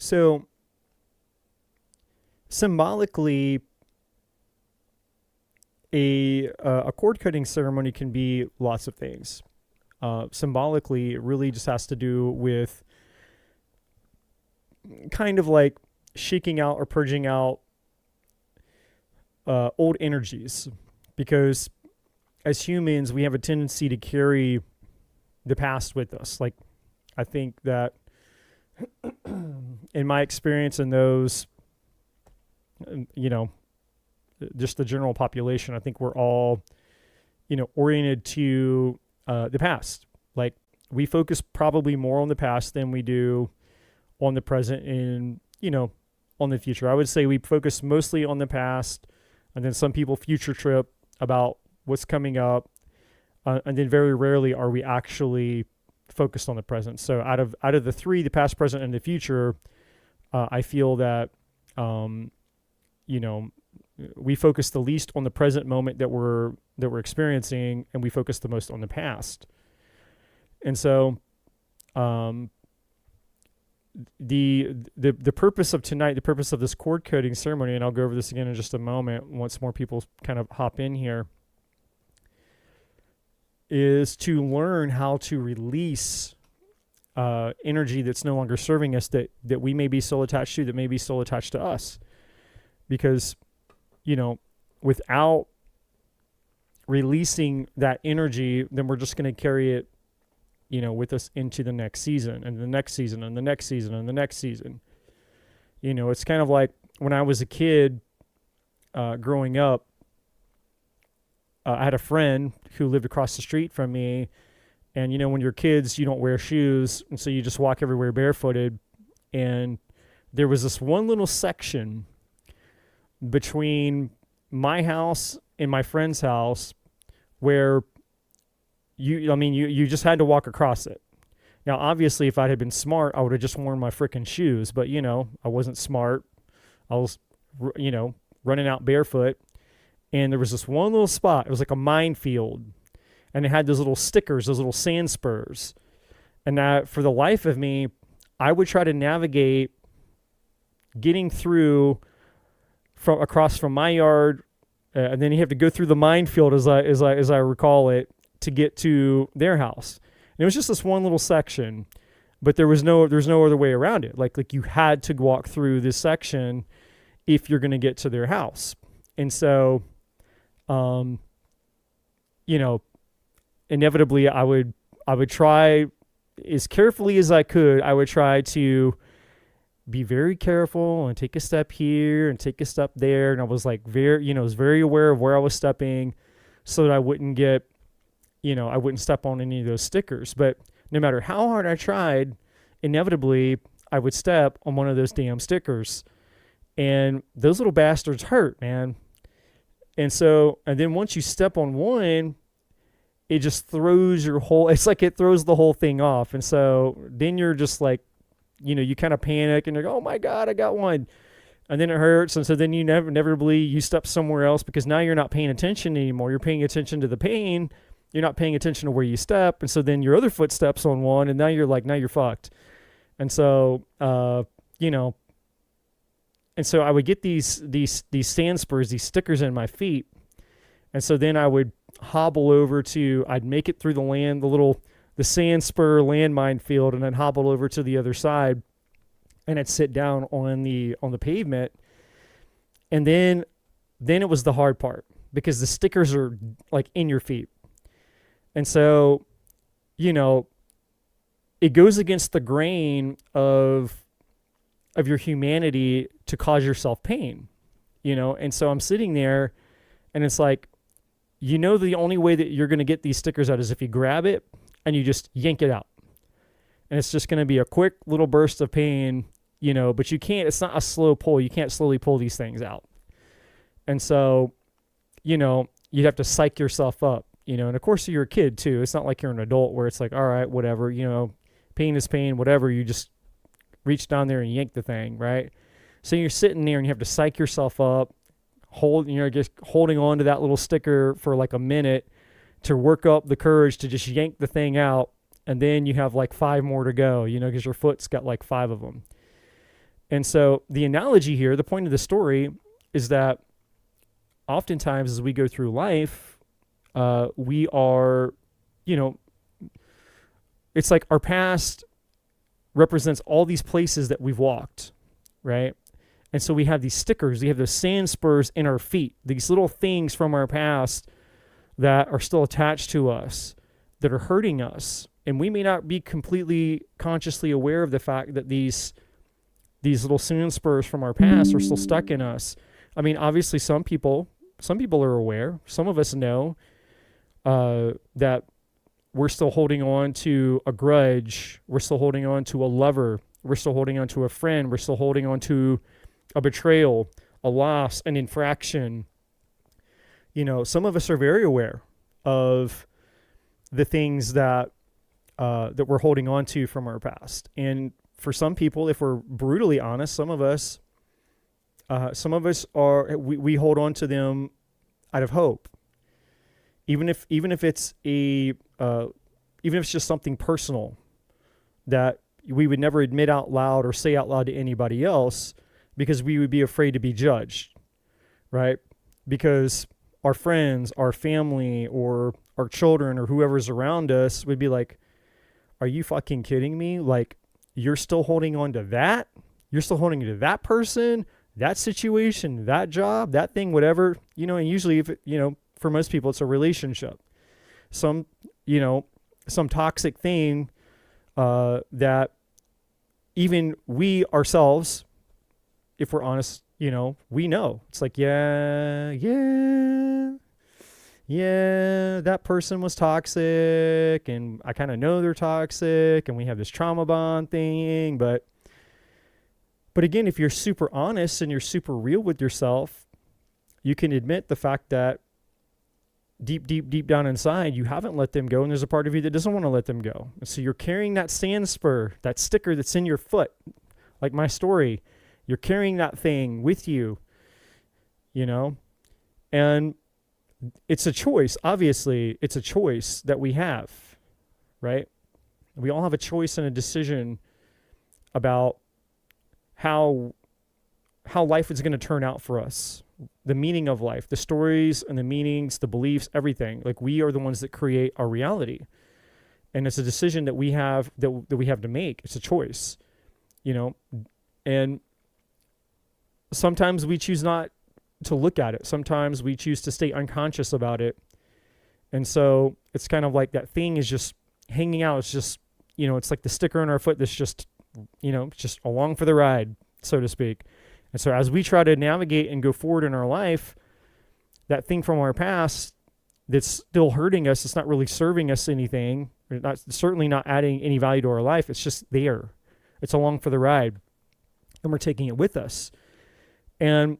So symbolically, a cord cutting ceremony can be lots of things. Symbolically, it really just has to do with kind of like shaking out or purging out old energies, because as humans, we have a tendency to carry the past with us. Like, I think that in my experience in those, just the general population, I think we're all, oriented to the past. Like, we focus probably more on the past than we do on the present and, on the future. I would say we focus mostly on the past, and then some people future trip about what's coming up. And then very rarely are we actually focused on the present. So out of the three, the past, present, and the future, I feel that, we focus the least on the present moment that we're experiencing, and we focus the most on the past. And so, the purpose of tonight, the purpose of this cord coding ceremony, and I'll go over this again in just a moment once more people kind of hop in here, is to learn how to release energy that's no longer serving us, that we may be still attached to, that may be still attached to us. Because, without releasing that energy, then we're just going to carry it, with us into the next season and the next season and the next season and the next season. It's kind of like when I was a kid growing up, I had a friend who lived across the street from me, and when you're kids, you don't wear shoes, and so you just walk everywhere barefooted. And there was this one little section between my house and my friend's house where you just had to walk across it. Now, obviously, if I had been smart, I would have just worn my frickin' shoes, but I wasn't smart. I was, running out barefoot. And there was this one little spot. It was like a minefield. And it had those little stickers, those little sand spurs. And for the life of me, I would try to navigate getting through across from my yard. And then you have to go through the minefield, as I recall it, to get to their house. And it was just this one little section, but there's no other way around it. Like you had to walk through this section if you're going to get to their house. And so, inevitably I would try as carefully as I could. I would try to be very careful and take a step here and take a step there. And I was like was very aware of where I was stepping so that I wouldn't get, I wouldn't step on any of those stickers. But no matter how hard I tried, inevitably I would step on one of those damn stickers. And those little bastards hurt, man. And then once you step on one, it just throws it's like it throws the whole thing off. And so then you're just like, you kind of panic and you're like, oh my God, I got one. And then it hurts. And so then you inevitably you step somewhere else, because now you're not paying attention anymore. You're paying attention to the pain. You're not paying attention to where you step. And so then your other foot steps on one, and now you're fucked. And so, and so I would get these sand spurs, these stickers in my feet. And so then I would hobble over I'd make it through the sand spur landmine field, and then hobble over to the other side, and I'd sit down on the pavement. And then it was the hard part, because the stickers are like in your feet. And so, it goes against the grain of your humanity to cause yourself pain, And so I'm sitting there, and it's like, the only way that you're going to get these stickers out is if you grab it and you just yank it out. And it's just going to be a quick little burst of pain, but you can't, it's not a slow pull. You can't slowly pull these things out. And so, you'd have to psych yourself up. And of course you're a kid too. It's not like you're an adult where it's like, all right, whatever, pain is pain, whatever. You just reach down there and yank the thing, right? So you're sitting there and you have to psych yourself up, just holding on to that little sticker for like a minute to work up the courage to just yank the thing out. And then you have like 5 more to go, because your foot's got like 5 of them. And so the analogy here, the point of the story is that oftentimes as we go through life, we are, it's like our past represents all these places that we've walked, right? And so we have these stickers, we have those sand spurs in our feet, these little things from our past that are still attached to us, that are hurting us. And we may not be completely consciously aware of the fact that these little sand spurs from our past are still stuck in us. I mean, obviously some people are aware. Some of us know that we're still holding on to a grudge. We're still holding on to a lover. We're still holding on to a friend. We're still holding on to a betrayal, a loss, an infraction. Some of us are very aware of the things that we're holding on to from our past. And for some people, if we're brutally honest, some of us we hold on to them out of hope. Even if it's just something personal that we would never admit out loud or say out loud to anybody else, because we would be afraid to be judged, right? Because our friends, our family, or our children, or whoever's around us would be like, are you fucking kidding me? Like, you're still holding on to that? You're still holding to that person, that situation, that job, that thing, whatever, and usually if for most people, it's a relationship. Some toxic thing that even we ourselves, if we're honest, we know. It's like, yeah, that person was toxic, and I kind of know they're toxic, and we have this trauma bond thing. But again, if you're super honest and you're super real with yourself, you can admit the fact that deep down inside, you haven't let them go, and there's a part of you that doesn't want to let them go. And so you're carrying that sand spur, that sticker that's in your foot, like my story. You're carrying that thing with you, and it's a choice. Obviously, it's a choice that we have, right? We all have a choice and a decision about how life is going to turn out for us. The meaning of life, the stories and the meanings, the beliefs, everything. Like, we are the ones that create our reality. And it's a decision that we have that we have to make. It's a choice, and sometimes we choose not to look at it. Sometimes we choose to stay unconscious about it. And so it's kind of like that thing is just hanging out. It's just, it's like the sticker on our foot that's just, just along for the ride, so to speak. And so as we try to navigate and go forward in our life, that thing from our past that's still hurting us, it's not really serving us anything, or certainly not adding any value to our life. It's just there. It's along for the ride, and we're taking it with us. And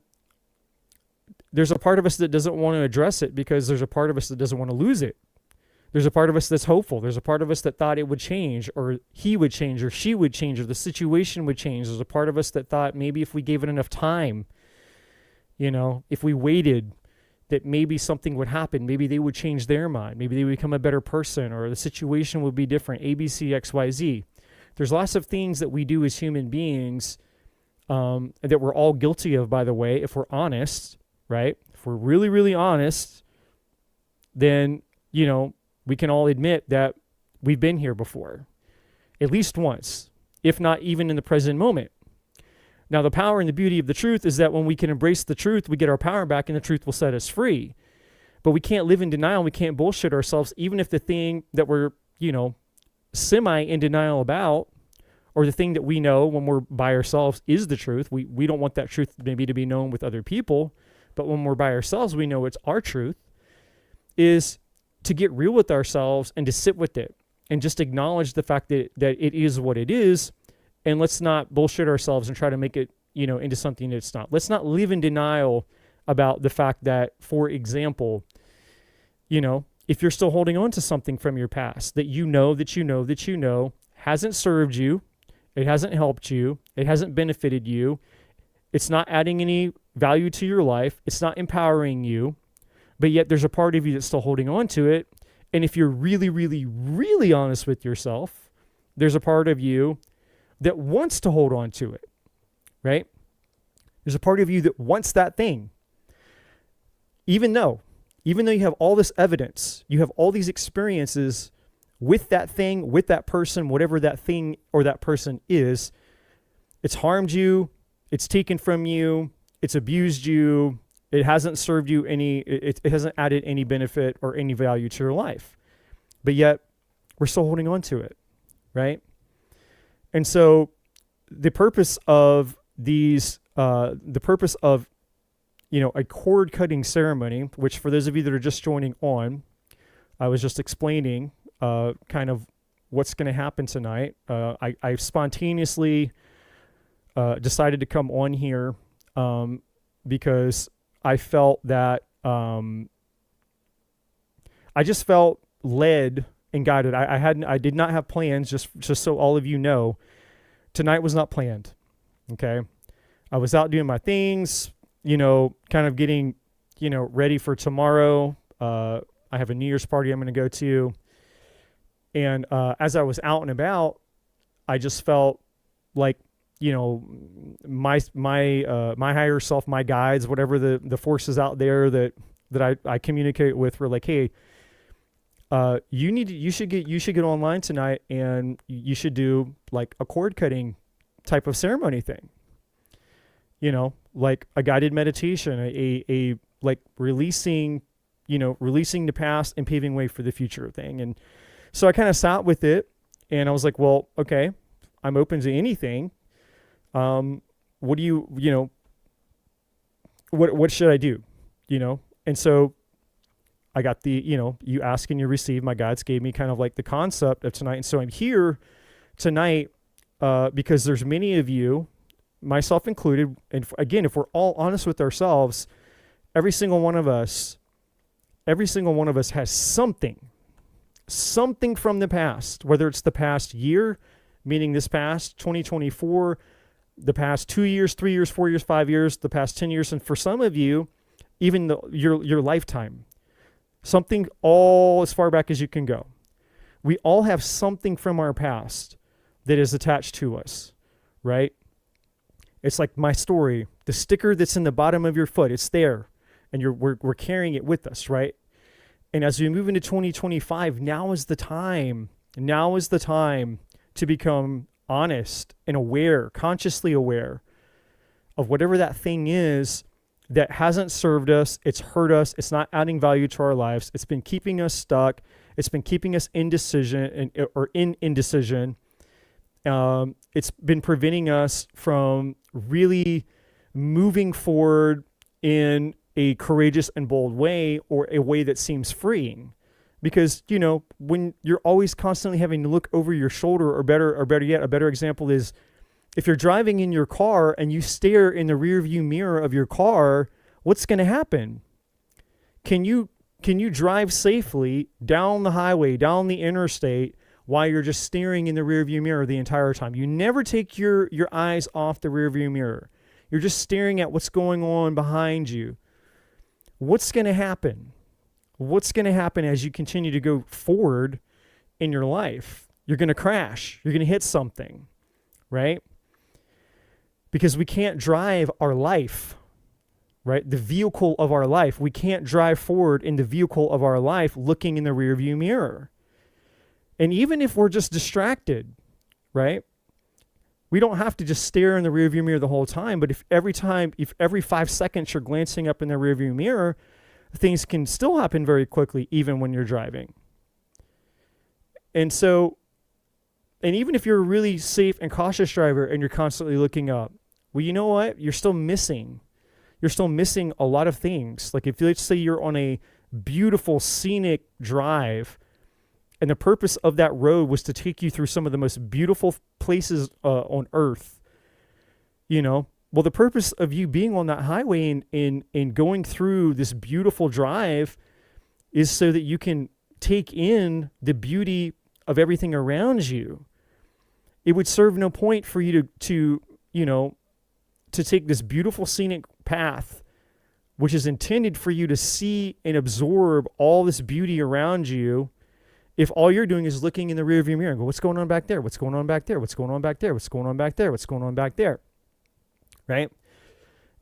there's a part of us that doesn't want to address it because there's a part of us that doesn't want to lose it. There's a part of us that's hopeful. There's a part of us that thought it would change, or he would change, or she would change, or the situation would change. There's a part of us that thought maybe if we gave it enough time, if we waited, that maybe something would happen. Maybe they would change their mind. Maybe they would become a better person, or the situation would be different. A, B, C, X, Y, Z. There's lots of things that we do as human beings that we're all guilty of, by the way, if we're honest, right? If we're really, really honest, then, we can all admit that we've been here before, at least once, if not even in the present moment. Now, the power and the beauty of the truth is that when we can embrace the truth, we get our power back, and the truth will set us free. But we can't live in denial. We can't bullshit ourselves, even if the thing that we're, semi in denial about, or the thing that we know when we're by ourselves is the truth. We don't want that truth maybe to be known with other people, but when we're by ourselves, we know it's our truth, is to get real with ourselves and to sit with it and just acknowledge the fact that it is what it is. And let's not bullshit ourselves and try to make it, into something that it's not. Let's not live in denial about the fact that, for example, if you're still holding on to something from your past that hasn't served you, it hasn't helped you, it hasn't benefited you, it's not adding any value to your life, it's not empowering you, but yet there's a part of you that's still holding on to it. And if you're really, really, really honest with yourself, there's a part of you that wants to hold on to it. right? There's a part of you that wants that thing. Even though you have all this evidence, you have all these experiences with that thing, with that person, whatever that thing or that person is, it's harmed you, it's taken from you, it's abused you, it hasn't served you it hasn't added any benefit or any value to your life. But yet, we're still holding on to it, right? And so the purpose of a cord cutting ceremony, which for those of you that are just joining on, I was just explaining kind of what's going to happen tonight. I spontaneously decided to come on here because I felt that I just felt led and guided. I did not have plans, just so all of you know. Tonight was not planned. Okay. I was out doing my things, kind of getting, ready for tomorrow. I have a New Year's party I'm going to go to. And as I was out and about, I just felt like, my higher self, my guides, whatever the forces out there that I communicate with, were like, hey, you should get online tonight, and you should do like a cord cutting type of ceremony thing. Like a guided meditation, a like releasing the past and paving way for the future thing. And so I kind of sat with it, and I was like, well, okay, I'm open to anything. What do what should I do? And so I got you ask and you receive. My guides gave me kind of like the concept of tonight. And so I'm here tonight, because there's many of you, myself included. And again, if we're all honest with ourselves, every single one of us has something from the past, whether it's the past year, meaning this past 2024, the past 2 years, 3 years, 4 years, 5 years, the past 10 years. And for some of you, even your lifetime, something all as far back as you can go. We all have something from our past that is attached to us, right? It's like my story, the sticker that's in the bottom of your foot, it's there, and we're carrying it with us, right? And as we move into 2025, now is the time to become honest and aware, consciously aware of whatever that thing is that hasn't served us, it's hurt us, it's not adding value to our lives, it's been keeping us stuck, it's been keeping us in indecision. It's been preventing us from really moving forward in a courageous and bold way, or a way that seems freeing. Because, when you're always constantly having to look over your shoulder, or better yet, a better example is if you're driving in your car and you stare in the rear view mirror of your car, what's going to happen? Can you drive safely down the highway, down the interstate, while you're just staring in the rear view mirror the entire time? You never take your eyes off the rear view mirror. You're just staring at what's going on behind you. What's going to happen? What's going to happen as you continue to go forward in your life? You're going to crash. You're going to hit something, right? Because we can't drive our life, right? The vehicle of our life. We can't drive forward in the vehicle of our life looking in the rearview mirror. And even if we're just distracted, right? We don't have to just stare in the rearview mirror the whole time. But if every 5 seconds you're glancing up in the rearview mirror, things can still happen very quickly, even when you're driving. And even if you're a really safe and cautious driver and you're constantly looking up, well, you know what? You're still missing a lot of things. Like if let's say you're on a beautiful scenic drive, and the purpose of that road was to take you through some of the most beautiful places on earth, well, the purpose of you being on that highway and going through this beautiful drive is so that you can take in the beauty of everything around you. It would serve no point for you to take this beautiful scenic path, which is intended for you to see and absorb all this beauty around you, if all you're doing is looking in the rearview mirror and go, what's going on back there? What's going on back there? What's going on back there? What's going on back there? What's going on back there? right?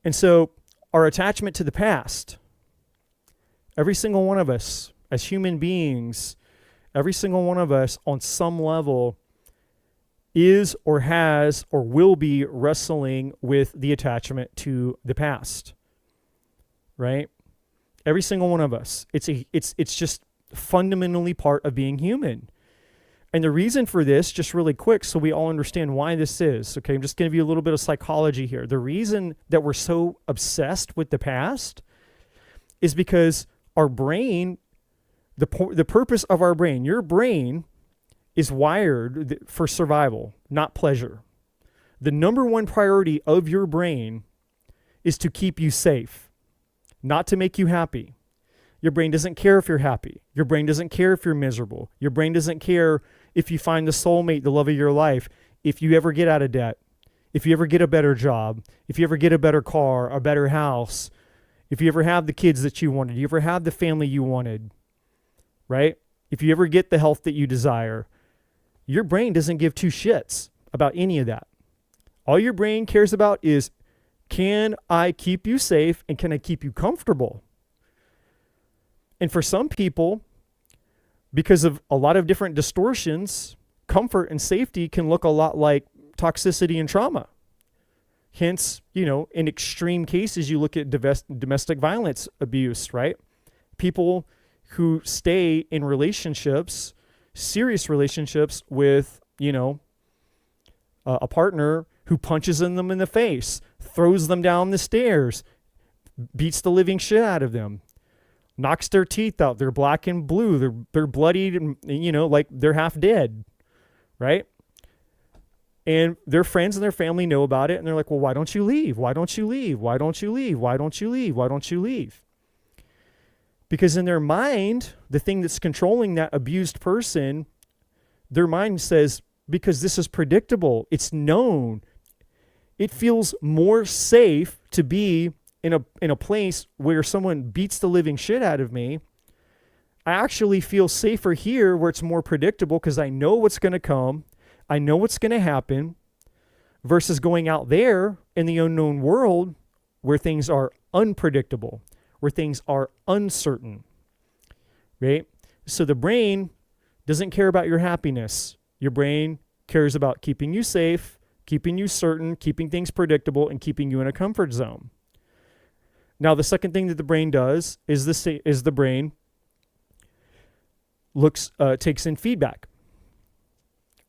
And so our attachment to the past, every single one of us as human beings, every single one of us on some level is or has or will be wrestling with the attachment to the past, right? Every single one of us. It's just fundamentally part of being human. And the reason for this, just really quick, so we all understand why this is, okay, I'm just going to give you a little bit of psychology here. The reason that we're so obsessed with the past is because our brain, the purpose of our brain, your brain is wired for survival, not pleasure. The number one priority of your brain is to keep you safe, not to make you happy. Your brain doesn't care if you're happy. Your brain doesn't care if you're miserable. Your brain doesn't care if you find the soulmate, the love of your life, if you ever get out of debt, if you ever get a better job, if you ever get a better car, a better house, if you ever have the kids that you wanted, you ever have the family you wanted, right? If you ever get the health that you desire, your brain doesn't give two shits about any of that. All your brain cares about is, can I keep you safe and can I keep you comfortable? And for some people, because of a lot of different distortions, comfort and safety can look a lot like toxicity and trauma. Hence, in extreme cases, you look at domestic violence abuse, right? People who stay in relationships, serious relationships with, a partner who punches them in the face, throws them down the stairs, beats the living shit out of them, knocks their teeth out. They're black and blue. They're bloodied and, like they're half dead, right? And their friends and their family know about it. And they're like, well, why don't you leave? Why don't you leave? Why don't you leave? Why don't you leave? Why don't you leave? Because in their mind, the thing that's controlling that abused person, their mind says, because this is predictable, it's known, it feels more safe to be in a place where someone beats the living shit out of me. I actually feel safer here where it's more predictable because I know what's going to come. I know what's going to happen versus going out there in the unknown world where things are unpredictable, where things are uncertain, right? So the brain doesn't care about your happiness. Your brain cares about keeping you safe, keeping you certain, keeping things predictable, and keeping you in a comfort zone. Now, the second thing that the brain does is the brain takes in feedback,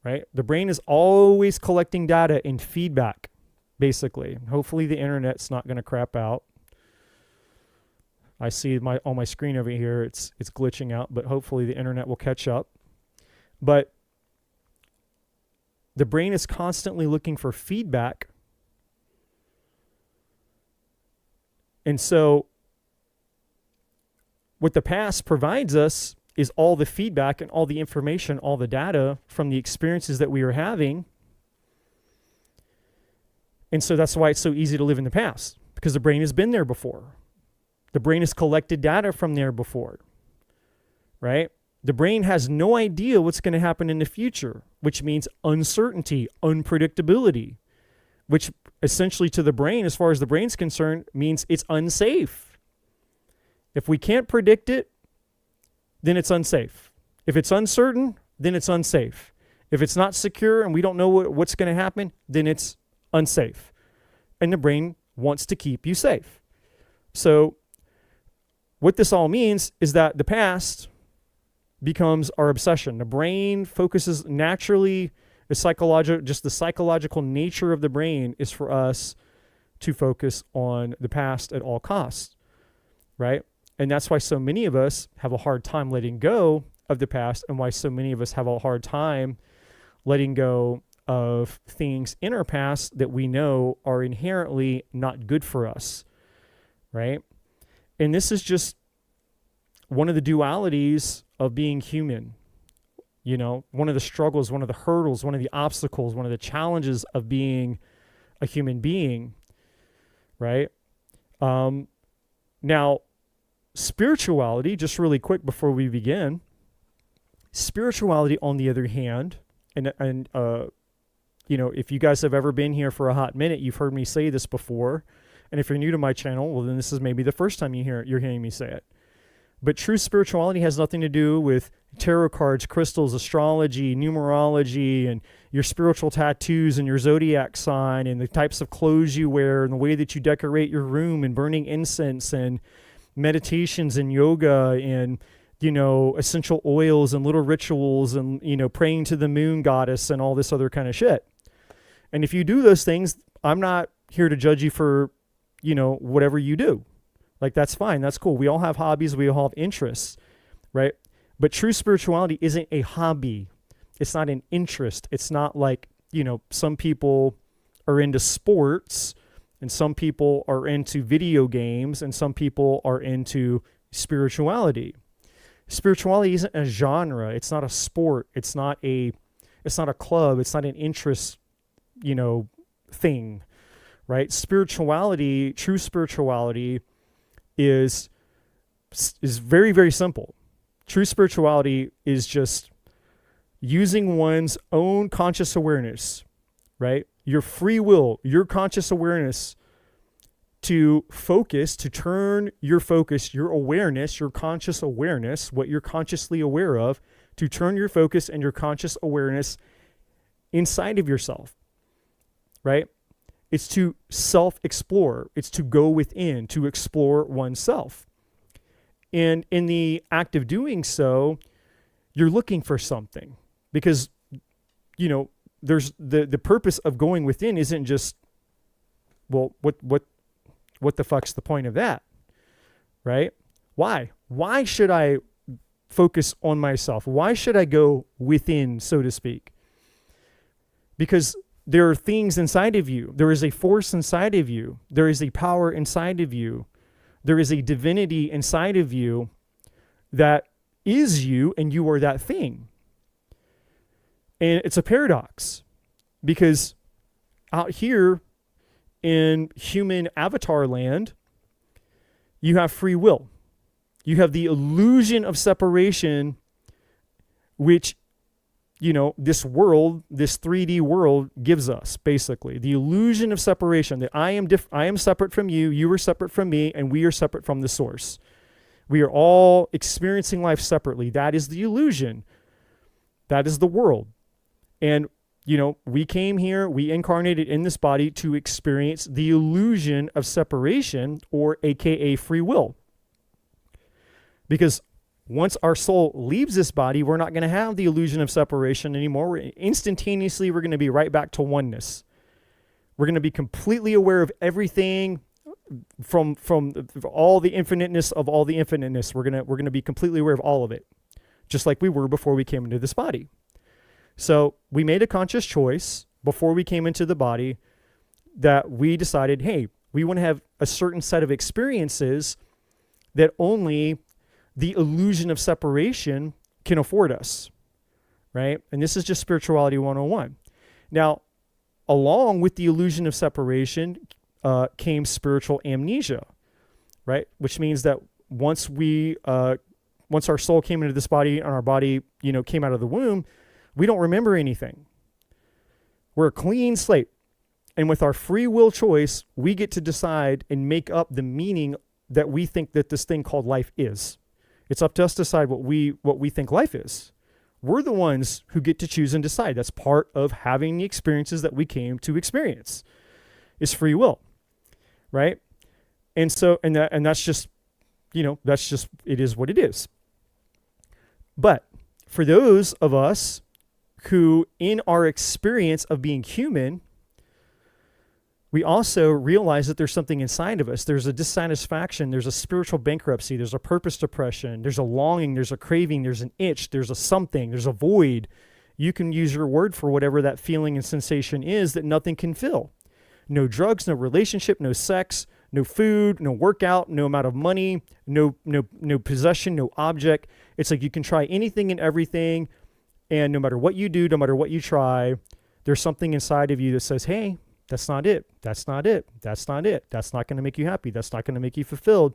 right? The brain is always collecting data and feedback, basically. Hopefully the internet's not going to crap out. I see on my screen over here, it's glitching out, but hopefully the internet will catch up. But the brain is constantly looking for feedback. And so what the past provides us is all the feedback and all the information, all the data from the experiences that we are having. And so that's why it's so easy to live in the past, because the brain has been there before. The brain has collected data from there before, right? The brain has no idea what's going to happen in the future, which means uncertainty, unpredictability, which essentially to the brain, as far as the brain's concerned, means it's unsafe. If we can't predict it, then it's unsafe. If it's uncertain, then it's unsafe. If it's not secure and we don't know what's going to happen, then it's unsafe. And the brain wants to keep you safe. So what this all means is that the past becomes our obsession. The brain focuses naturally, the psychological nature of the brain is for us to focus on the past at all costs, right? And that's why so many of us have a hard time letting go of the past, and why so many of us have a hard time letting go of things in our past that we know are inherently not good for us, right? And this is just one of the dualities of being human. One of the struggles, one of the hurdles, one of the obstacles, one of the challenges of being a human being, right? Now, spirituality, just really quick before we begin, spirituality, on the other hand, and if you guys have ever been here for a hot minute, you've heard me say this before. And if you're new to my channel, well, then this is maybe the first time you're hearing me say it. But true spirituality has nothing to do with tarot cards, crystals, astrology, numerology, and your spiritual tattoos and your zodiac sign and the types of clothes you wear and the way that you decorate your room and burning incense and meditations and yoga and, essential oils and little rituals and, praying to the moon goddess and all this other kind of shit. And if you do those things, I'm not here to judge you for, whatever you do. Like, that's fine. That's cool. We all have hobbies. We all have interests, right? But true spirituality isn't a hobby. It's not an interest. It's not like, some people are into sports and some people are into video games and some people are into spirituality. Spirituality isn't a genre. It's not a sport. It's not a club. It's not an interest, thing, right? Spirituality, true spirituality is very, very simple. True spirituality is just using one's own conscious awareness, right? Your free will, your conscious awareness to focus, to turn your focus, your awareness, your conscious awareness, what you're consciously aware of, to turn your focus and your conscious awareness inside of yourself, right? It's to self-explore. It's to go within, to explore oneself. And in the act of doing so, you're looking for something because, there's the purpose of going within isn't just, well, what the fuck's the point of that, right? Why? Why should I focus on myself? Why should I go within, so to speak? Because there are things inside of you. There is a force inside of you. There is a power inside of you. There is a divinity inside of you that is you, and you are that thing. And it's a paradox because out here in human avatar land, you have free will. You have the illusion of separation, which, this world, this 3D world gives us, basically. The illusion of separation, that I am separate from you, you are separate from me, and we are separate from the source. We are all experiencing life separately. That is the illusion. That is the world. And, we came here, we incarnated in this body to experience the illusion of separation, or AKA free will. Because once our soul leaves this body, we're not going to have the illusion of separation anymore. We're going to be right back to oneness. We're going to be completely aware of everything from all the infiniteness of all the infiniteness. We're going to be completely aware of all of it, just like we were before we came into this body. So we made a conscious choice before we came into the body that we decided, hey, we want to have a certain set of experiences that only the illusion of separation can afford us, right? And this is just spirituality 101. Now, along with the illusion of separation came spiritual amnesia, right? Which means that once our soul came into this body and our body, came out of the womb, we don't remember anything. We're a clean slate. And with our free will choice, we get to decide and make up the meaning that we think that this thing called life is. It's up to us to decide what we think life is. We're the ones who get to choose and decide. That's part of having the experiences that we came to experience. Is free will, right? And so, and that's just, it is what it is. But for those of us who, in our experience of being human, we also realize that there's something inside of us. There's a dissatisfaction. There's a spiritual bankruptcy. There's a purpose depression. There's a longing. There's a craving. There's an itch. There's a something. There's a void. You can use your word for whatever that feeling and sensation is that nothing can fill. No drugs, no relationship, no sex, no food, no workout, no amount of money, no possession, no object. It's like you can try anything and everything, and no matter what you do, no matter what you try, there's something inside of you that says, hey, that's not it. That's not it. That's not it. That's not going to make you happy. That's not going to make you fulfilled.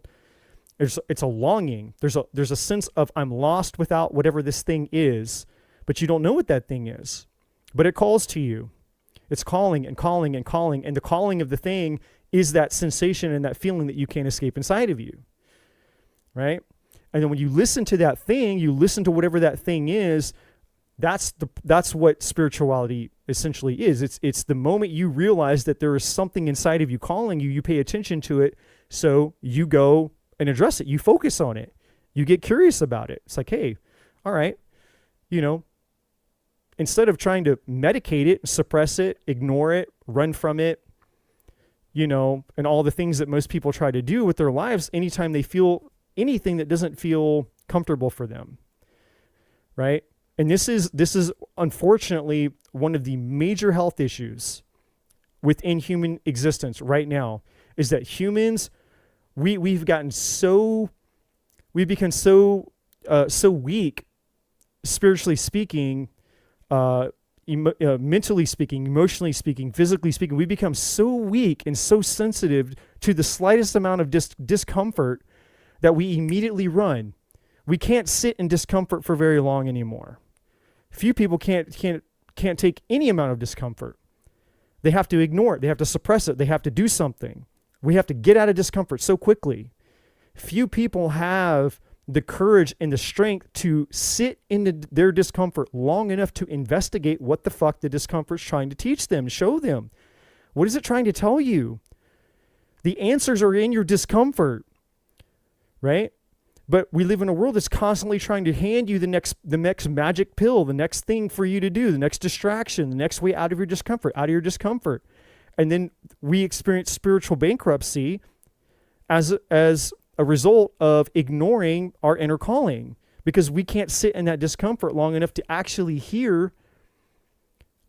It's a longing. There's a sense of I'm lost without whatever this thing is, but you don't know what that thing is. But it calls to you. It's calling and calling and calling. And the calling of the thing is that sensation and that feeling that you can't escape inside of you, right? And then when you listen to that thing, you listen to whatever that thing is, that's what spirituality essentially is. It's the moment you realize that there is something inside of you calling you, you pay attention to it, so you go and address it. You focus on it. You get curious about it. It's like, hey, all right, instead of trying to medicate it, suppress it, ignore it, run from it, and all the things that most people try to do with their lives anytime they feel anything that doesn't feel comfortable for them, right? And this is unfortunately one of the major health issues within human existence right now, is that humans, we've become so weak, spiritually speaking, mentally speaking, emotionally speaking, physically speaking. We become so weak and so sensitive to the slightest amount of discomfort that we immediately run. We can't sit in discomfort for very long anymore. Few people can't take any amount of discomfort. They have to ignore it. They have to suppress it. They have to do something. We have to get out of discomfort so quickly. Few people have the courage and the strength to sit in their discomfort long enough to investigate what the fuck the discomfort's trying to teach them, show them. What is it trying to tell you? The answers are in your discomfort, right? But we live in a world that's constantly trying to hand you the next magic pill, the next thing for you to do, the next distraction, the next way out of your discomfort. And then we experience spiritual bankruptcy as a result of ignoring our inner calling, because we can't sit in that discomfort long enough to actually hear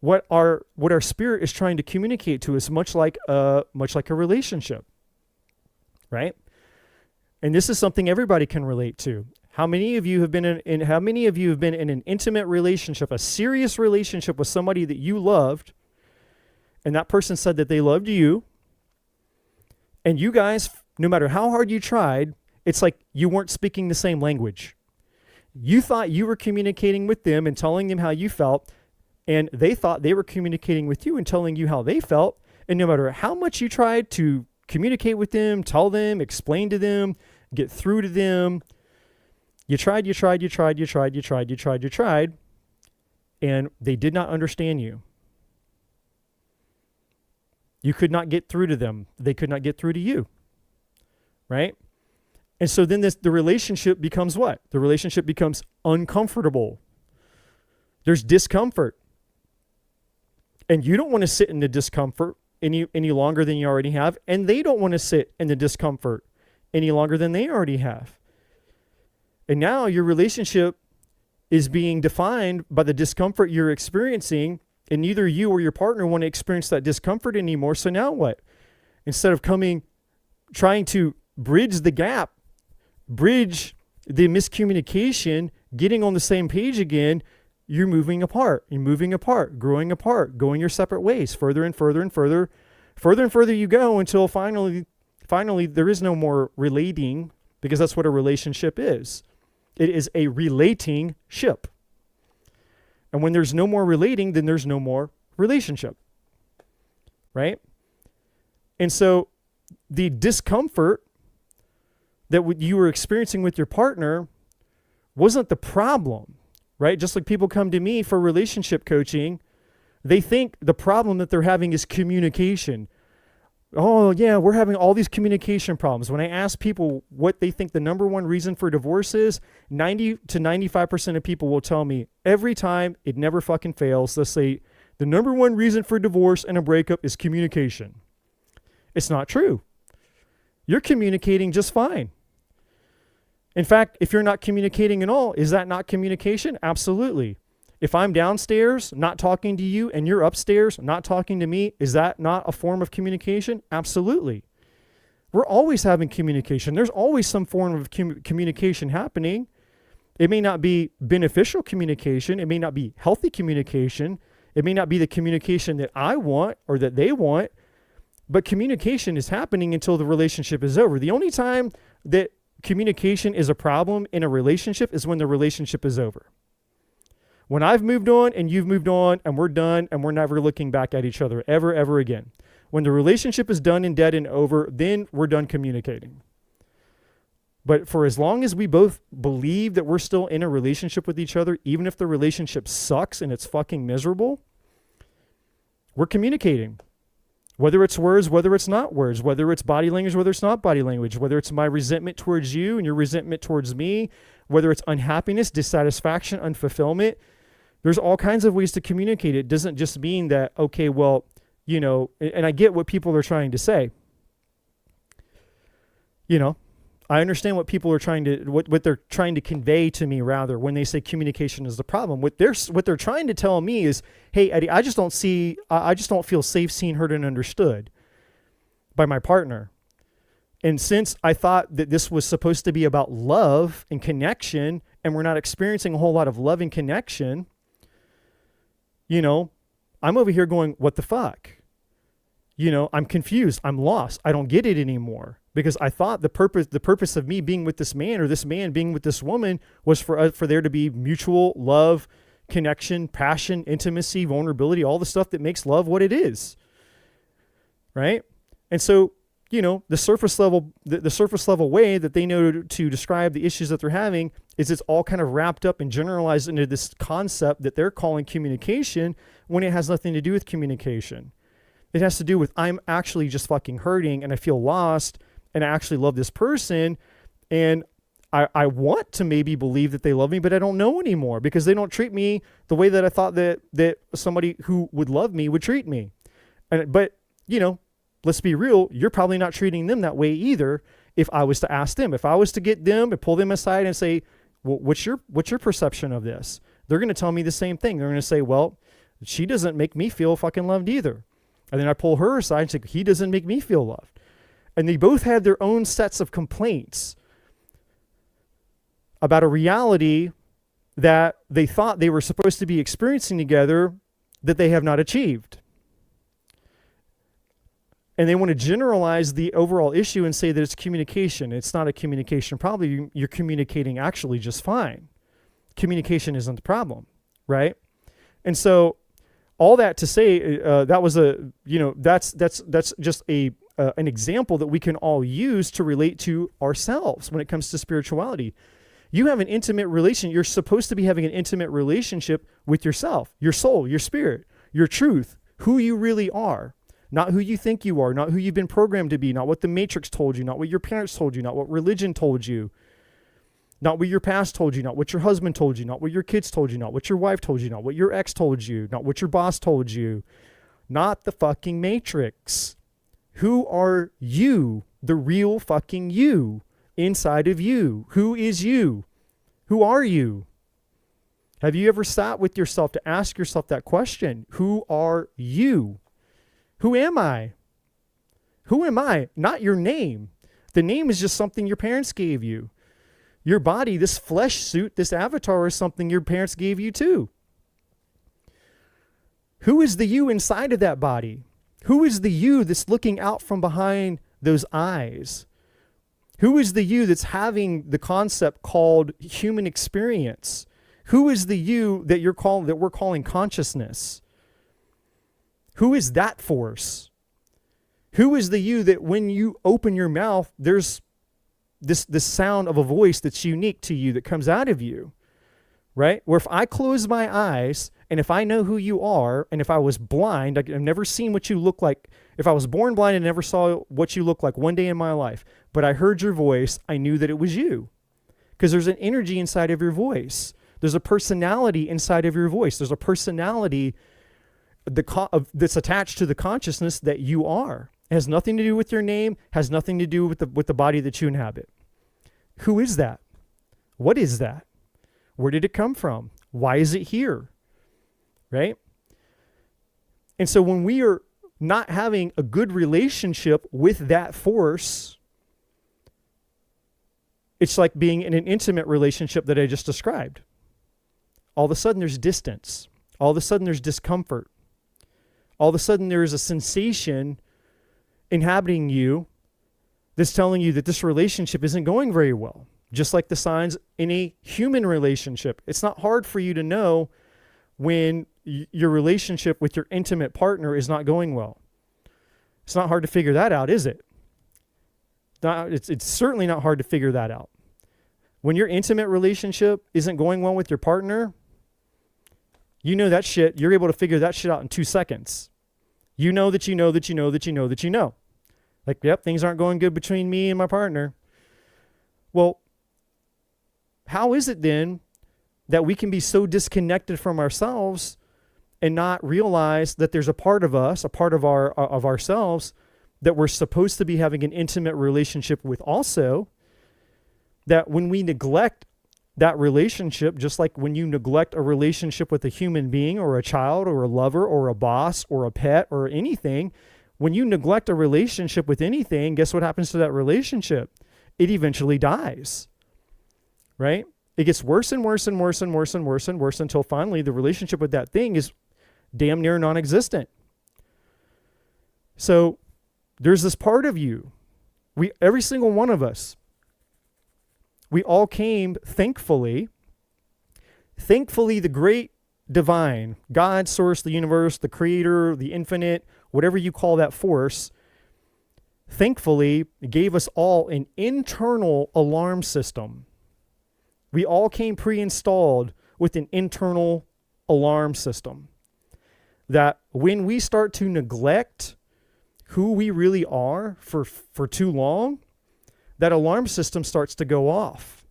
what our spirit is trying to communicate to us, much like a relationship, right? And this is something everybody can relate to. How many of you have been in an intimate relationship, a serious relationship with somebody that you loved, and that person said that they loved you, and you guys, no matter how hard you tried, it's like you weren't speaking the same language. You thought you were communicating with them and telling them how you felt, and they thought they were communicating with you and telling you how they felt, and no matter how much you tried to communicate with them, tell them, explain to them, get through to them, you tried, and they did not understand you. You could not get through to them. They could not get through to you, right? And so then the relationship becomes what? The relationship becomes uncomfortable. There's discomfort. And you don't want to sit in the discomfort any longer than you already have, and they don't want to sit in the discomfort any longer than they already have. And now your relationship is being defined by the discomfort you're experiencing, and neither you or your partner want to experience that discomfort anymore. So now what? Instead of trying to bridge the gap, bridge the miscommunication, getting on the same page again, you're moving apart. You're moving apart, growing apart, going your separate ways, further and further and further. Further and further you go until finally there is no more relating, because that's what a relationship is. It is a relating ship. And when there's no more relating, then there's no more relationship, right? And so the discomfort that you were experiencing with your partner wasn't the problem, right? Just like people come to me for relationship coaching, they think the problem that they're having is communication. Oh yeah, we're having all these communication problems. When I ask people what they think the number one reason for divorce is, 90 to 95% of people will tell me every time, it never fucking fails. They'll say the number one reason for divorce and a breakup is communication. It's not true. You're communicating just fine. In fact, if you're not communicating at all, is that not communication? Absolutely. If I'm downstairs not talking to you and you're upstairs not talking to me, is that not a form of communication? Absolutely. We're always having communication. There's always some form of communication happening. It may not be beneficial communication. It may not be healthy communication. It may not be the communication that I want or that they want, but communication is happening until the relationship is over. The only time that communication is a problem in a relationship is when the relationship is over. When I've moved on and you've moved on and we're done and we're never looking back at each other ever again. When the relationship is done and dead and over, then we're done communicating. But for as long as we both believe that we're still in a relationship with each other, even if the relationship sucks and it's fucking miserable, we're communicating. Whether it's words, whether it's not words, whether it's body language, whether it's not body language, whether it's my resentment towards you and your resentment towards me, whether it's unhappiness, dissatisfaction, unfulfillment, there's all kinds of ways to communicate. It doesn't just mean that, okay, well, you know, and I get what people are trying to say. You know, I understand what people are trying to, what they're trying to convey to me, rather, when they say communication is the problem. What they're trying to tell me is, hey, Eddie, I just don't feel safe, seen, heard, and understood by my partner. And since I thought that this was supposed to be about love and connection, and we're not experiencing a whole lot of love and connection, you know, I'm over here going, what the fuck? You know, I'm confused. I'm lost. I don't get it anymore. Because I thought the purpose of me being with this man or this man being with this woman was for there to be mutual love, connection, passion, intimacy, vulnerability, all the stuff that makes love what it is. Right? And so, you know, the surface level way that they know to describe the issues that they're having is it's all kind of wrapped up and generalized into this concept that they're calling communication when it has nothing to do with communication. It has to do with, I'm actually just fucking hurting and I feel lost and I actually love this person and I want to maybe believe that they love me, but I don't know anymore because they don't treat me the way that I thought that somebody who would love me would treat me. But, you know, let's be real, you're probably not treating them that way either. If I was to ask them, if I was to get them and pull them aside and say, well, what's your perception of this? They're going to tell me the same thing. They're going to say, well, she doesn't make me feel fucking loved either. And then I pull her aside and say, he doesn't make me feel loved. And they both had their own sets of complaints about a reality that they thought they were supposed to be experiencing together that they have not achieved. And they want to generalize the overall issue and say that it's communication. It's not a communication problem. You're communicating actually just fine. Communication isn't the problem, right? And so all that to say, that was that's just an example that we can all use to relate to ourselves when it comes to spirituality. You have an intimate relation. You're supposed to be having an intimate relationship with yourself, your soul, your spirit, your truth, who you really are, not who you think you are, not who you've been programmed to be, not what the Matrix told you, not what your parents told you, not what religion told you, not what your past told you, not what your husband told you, not what your kids told you, not what your wife told you, not what your ex told you, not what your boss told you, not the fucking Matrix. Who are you? The real fucking you inside of you. Who is you? Who are you? Have you ever sat with yourself to ask yourself that question? Who are you? Who am I? Who am I? Not your name. The name is just something your parents gave you. Your body, this flesh suit, this avatar is something your parents gave you too. Who is the you inside of that body? Who is the you that's looking out from behind those eyes? Who is the you that's having the concept called human experience? Who is the you that we're calling consciousness? Who is that force? Who is the you that when you open your mouth, there's this sound of a voice that's unique to you that comes out of you, right? Where if I close my eyes and if I know who you are, and if I was blind, I've never seen what you look like. If I was born blind and never saw what you look like one day in my life, but I heard your voice, I knew that it was you. Because there's an energy inside of your voice. There's a personality inside of your voice. There's a personality that's attached to the consciousness that you are. It has nothing to do with your name, has nothing to do with the body that you inhabit. Who is that? What is that? Where did it come from? Why is it here? Right? And so when we are not having a good relationship with that force, it's like being in an intimate relationship that I just described. All of a sudden there's distance. All of a sudden there's discomfort. All of a sudden there is a sensation inhabiting you that's telling you that this relationship isn't going very well. Just like the signs in a human relationship. It's not hard for you to know when your relationship with your intimate partner is not going well. It's not hard to figure that out, is it? It's certainly not hard to figure that out. When your intimate relationship isn't going well with your partner, you know that shit. You're able to figure that shit out in 2 seconds. You know that you know that you know that you know that you know. Like, yep, things aren't going good between me and my partner. Well, how is it then that we can be so disconnected from ourselves and not realize that there's a part of us, a part of ourselves that we're supposed to be having an intimate relationship with also, that when we neglect that relationship, just like when you neglect a relationship with a human being or a child or a lover or a boss or a pet or anything, when you neglect a relationship with anything, guess what happens to that relationship? It eventually dies, right? It gets worse and worse and worse and worse and worse and worse until finally the relationship with that thing is damn near non-existent. So there's this part of you, every single one of us, we all came, thankfully, the great divine, God, source, the universe, the creator, the infinite, whatever you call that force, thankfully gave us all an internal alarm system. We all came pre-installed with an internal alarm system that when we start to neglect who we really are for too long, that alarm system starts to go off.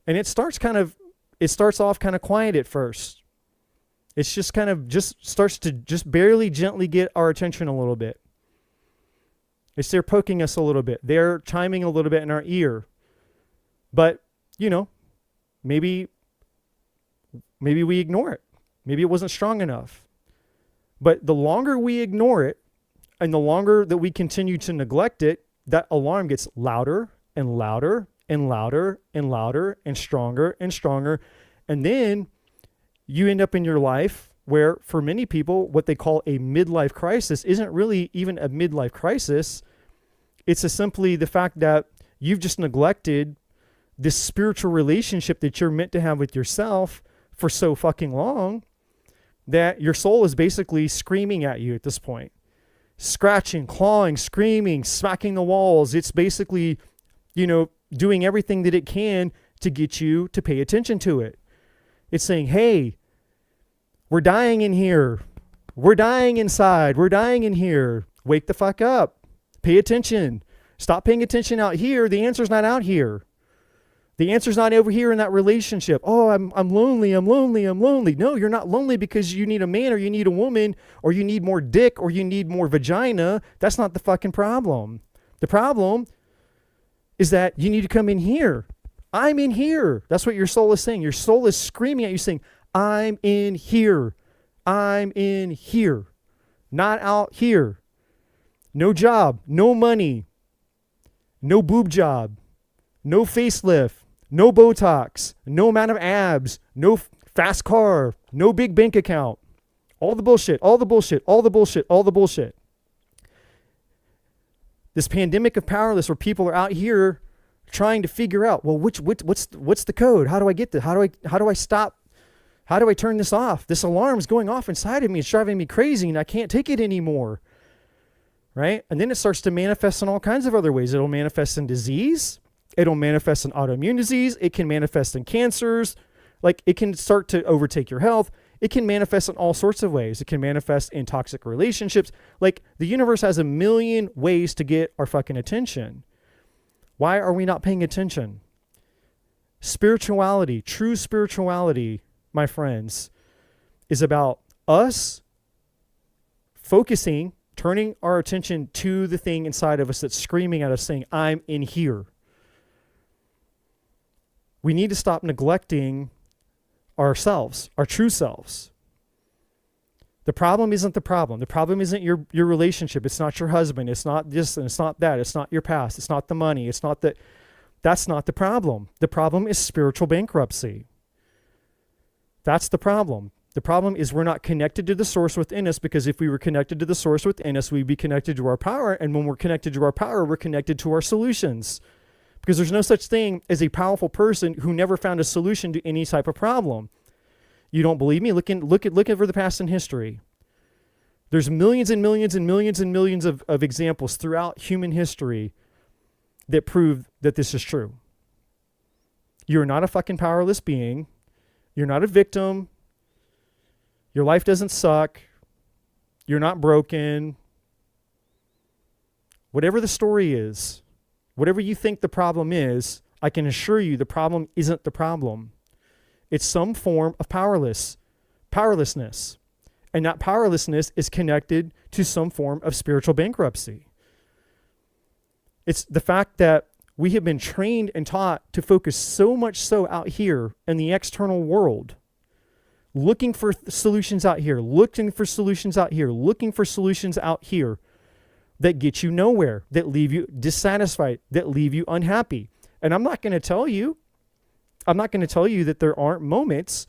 And it starts off kind of quiet at first. It's just kind of starts to barely gently get our attention a little bit. They're poking us a little bit. They're chiming a little bit in our ear. But, maybe we ignore it. Maybe it wasn't strong enough. But the longer we ignore it and the longer that we continue to neglect it, that alarm gets louder and louder and louder and louder and stronger and stronger. And then you end up in your life where for many people, what they call a midlife crisis isn't really even a midlife crisis. It's simply the fact that you've just neglected this spiritual relationship that you're meant to have with yourself for so fucking long that your soul is basically screaming at you at this point. Scratching, clawing, screaming, smacking the walls. It's basically, doing everything that it can to get you to pay attention to it. It's saying, hey, we're dying in here. We're dying inside. We're dying in here. Wake the fuck up. Pay attention. Stop paying attention out here. The answer's not out here. The answer's not over here in that relationship. Oh, I'm lonely, I'm lonely, I'm lonely. No, you're not lonely because you need a man or you need a woman or you need more dick or you need more vagina. That's not the fucking problem. The problem is that you need to come in here. I'm in here. That's what your soul is saying. Your soul is screaming at you saying, I'm in here. I'm in here. Not out here. No job, no money, no boob job, no facelift. No Botox, no amount of abs, no fast car, no big bank account. All the bullshit, all the bullshit, all the bullshit, all the bullshit. This pandemic of powerless where people are out here trying to figure out, well, what's the code? How do I get this? How do I stop? How do I turn this off? This alarm's going off inside of me. It's driving me crazy and I can't take it anymore. Right? And then it starts to manifest in all kinds of other ways. It'll manifest in disease. It'll manifest in autoimmune disease. It can manifest in cancers. Like it can start to overtake your health. It can manifest in all sorts of ways. It can manifest in toxic relationships. Like the universe has a million ways to get our fucking attention. Why are we not paying attention? Spirituality, true spirituality, my friends, is about us focusing, turning our attention to the thing inside of us that's screaming at us saying, I'm in here. We need to stop neglecting ourselves, our true selves. The problem isn't the problem. The problem isn't your relationship. It's not your husband. It's not this and it's not that. It's not your past. It's not the money. It's not that. That's not the problem. The problem is spiritual bankruptcy. That's the problem. The problem is we're not connected to the source within us, because if we were connected to the source within us, we'd be connected to our power. And when we're connected to our power, we're connected to our solutions. Because there's no such thing as a powerful person who never found a solution to any type of problem. You don't believe me? Look over the past in history. There's millions and millions and millions and millions of examples throughout human history that prove that this is true. You're not a fucking powerless being. You're not a victim. Your life doesn't suck. You're not broken. Whatever the story is, whatever you think the problem is, I can assure you the problem isn't the problem. It's some form of powerlessness. And that powerlessness is connected to some form of spiritual bankruptcy. It's the fact that we have been trained and taught to focus so much so out here in the external world, looking for solutions out here, looking for solutions out here, looking for solutions out here that get you nowhere, that leave you dissatisfied, that leave you unhappy. And I'm not going to tell you that there aren't moments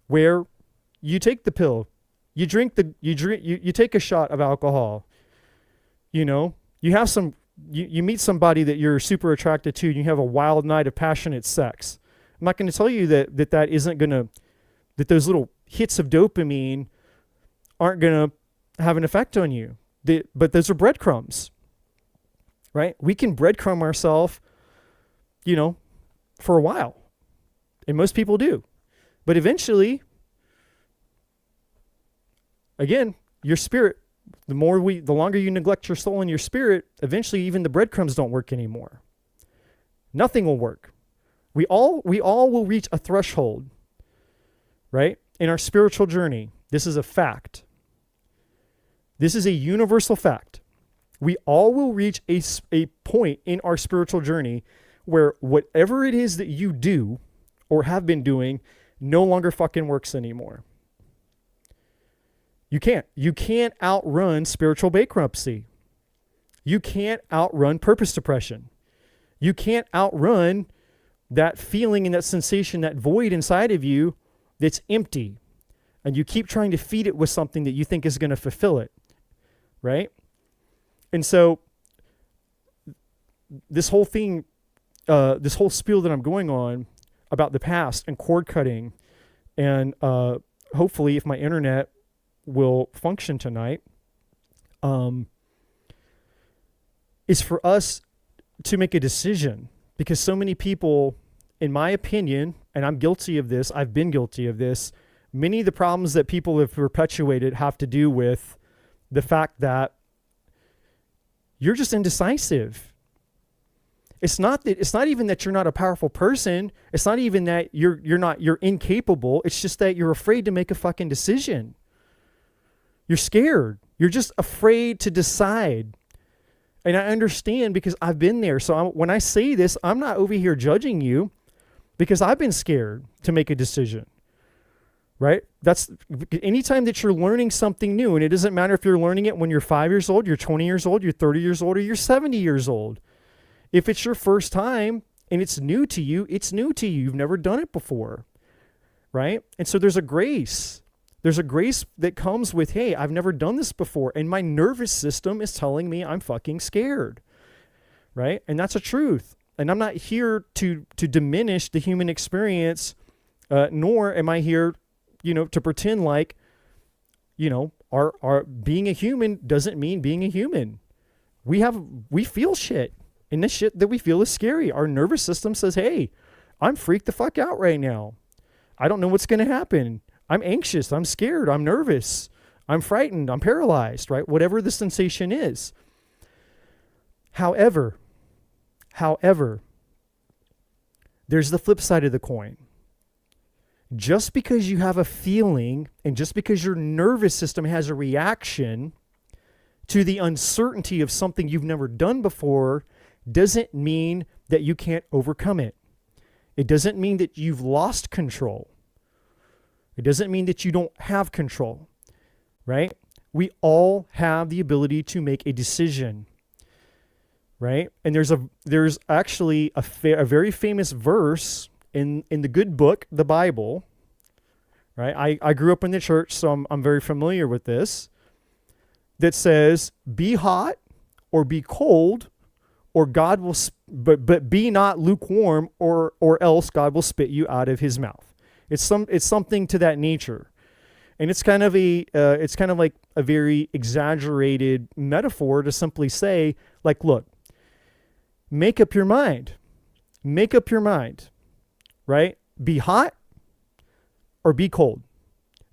where you take the pill, you take a shot of alcohol, you meet somebody that you're super attracted to and you have a wild night of passionate sex. I'm not going to tell you that isn't going to, that those little hits of dopamine aren't going to have an effect on you. But those are breadcrumbs, right? We can breadcrumb ourselves, for a while. And most people do. But eventually, again, your spirit, the longer you neglect your soul and your spirit, eventually even the breadcrumbs don't work anymore. Nothing will work. We all will reach a threshold, right? In our spiritual journey. This is a fact. This is a universal fact. We all will reach a point in our spiritual journey where whatever it is that you do or have been doing no longer fucking works anymore. You can't outrun spiritual bankruptcy. You can't outrun purpose depression. You can't outrun that feeling and that sensation, that void inside of you that's empty. And you keep trying to feed it with something that you think is going to fulfill it. Right? And so this whole thing, this whole spiel that I'm going on about the past and cord cutting, and hopefully if my internet will function tonight, is for us to make a decision, because so many people, in my opinion, and I'm guilty of this, I've been guilty of this, many of the problems that people have perpetuated have to do with the fact that you're just indecisive. It's not even that you're not a powerful person. It's not even that you're incapable. It's just that you're afraid to make a fucking decision. You're scared. You're just afraid to decide. And I understand because I've been there. So when I say this, I'm not over here judging you because I've been scared to make a decision. Right? That's anytime that you're learning something new, and it doesn't matter if you're learning it when you're 5 years old, you're 20 years old, you're 30 years old, or you're 70 years old. If it's your first time and it's new to you, it's new to you. You've never done it before. Right? And so there's a grace. There's a grace that comes with, hey, I've never done this before. And my nervous system is telling me I'm fucking scared. Right? And that's a truth. And I'm not here to diminish the human experience, nor am I here to pretend like, our being a human doesn't mean being a human. We feel shit. And this shit that we feel is scary. Our nervous system says, hey, I'm freaked the fuck out right now. I don't know what's going to happen. I'm anxious. I'm scared. I'm nervous. I'm frightened. I'm paralyzed, right? Whatever the sensation is. However, there's the flip side of the coin. Just because you have a feeling and just because your nervous system has a reaction to the uncertainty of something you've never done before doesn't mean that you can't overcome it. It doesn't mean that you've lost control. It doesn't mean that you don't have control, right? We all have the ability to make a decision, right? And there's actually a very famous verse in the good book, the Bible, right? I grew up in the church, so I'm very familiar with this, that says, be hot or be cold, or God will, but be not lukewarm, or else God will spit you out of his mouth. It's something to that nature. And it's kind of like a very exaggerated metaphor to simply say, like, look, make up your mind. Make up your mind, right? Be hot or be cold.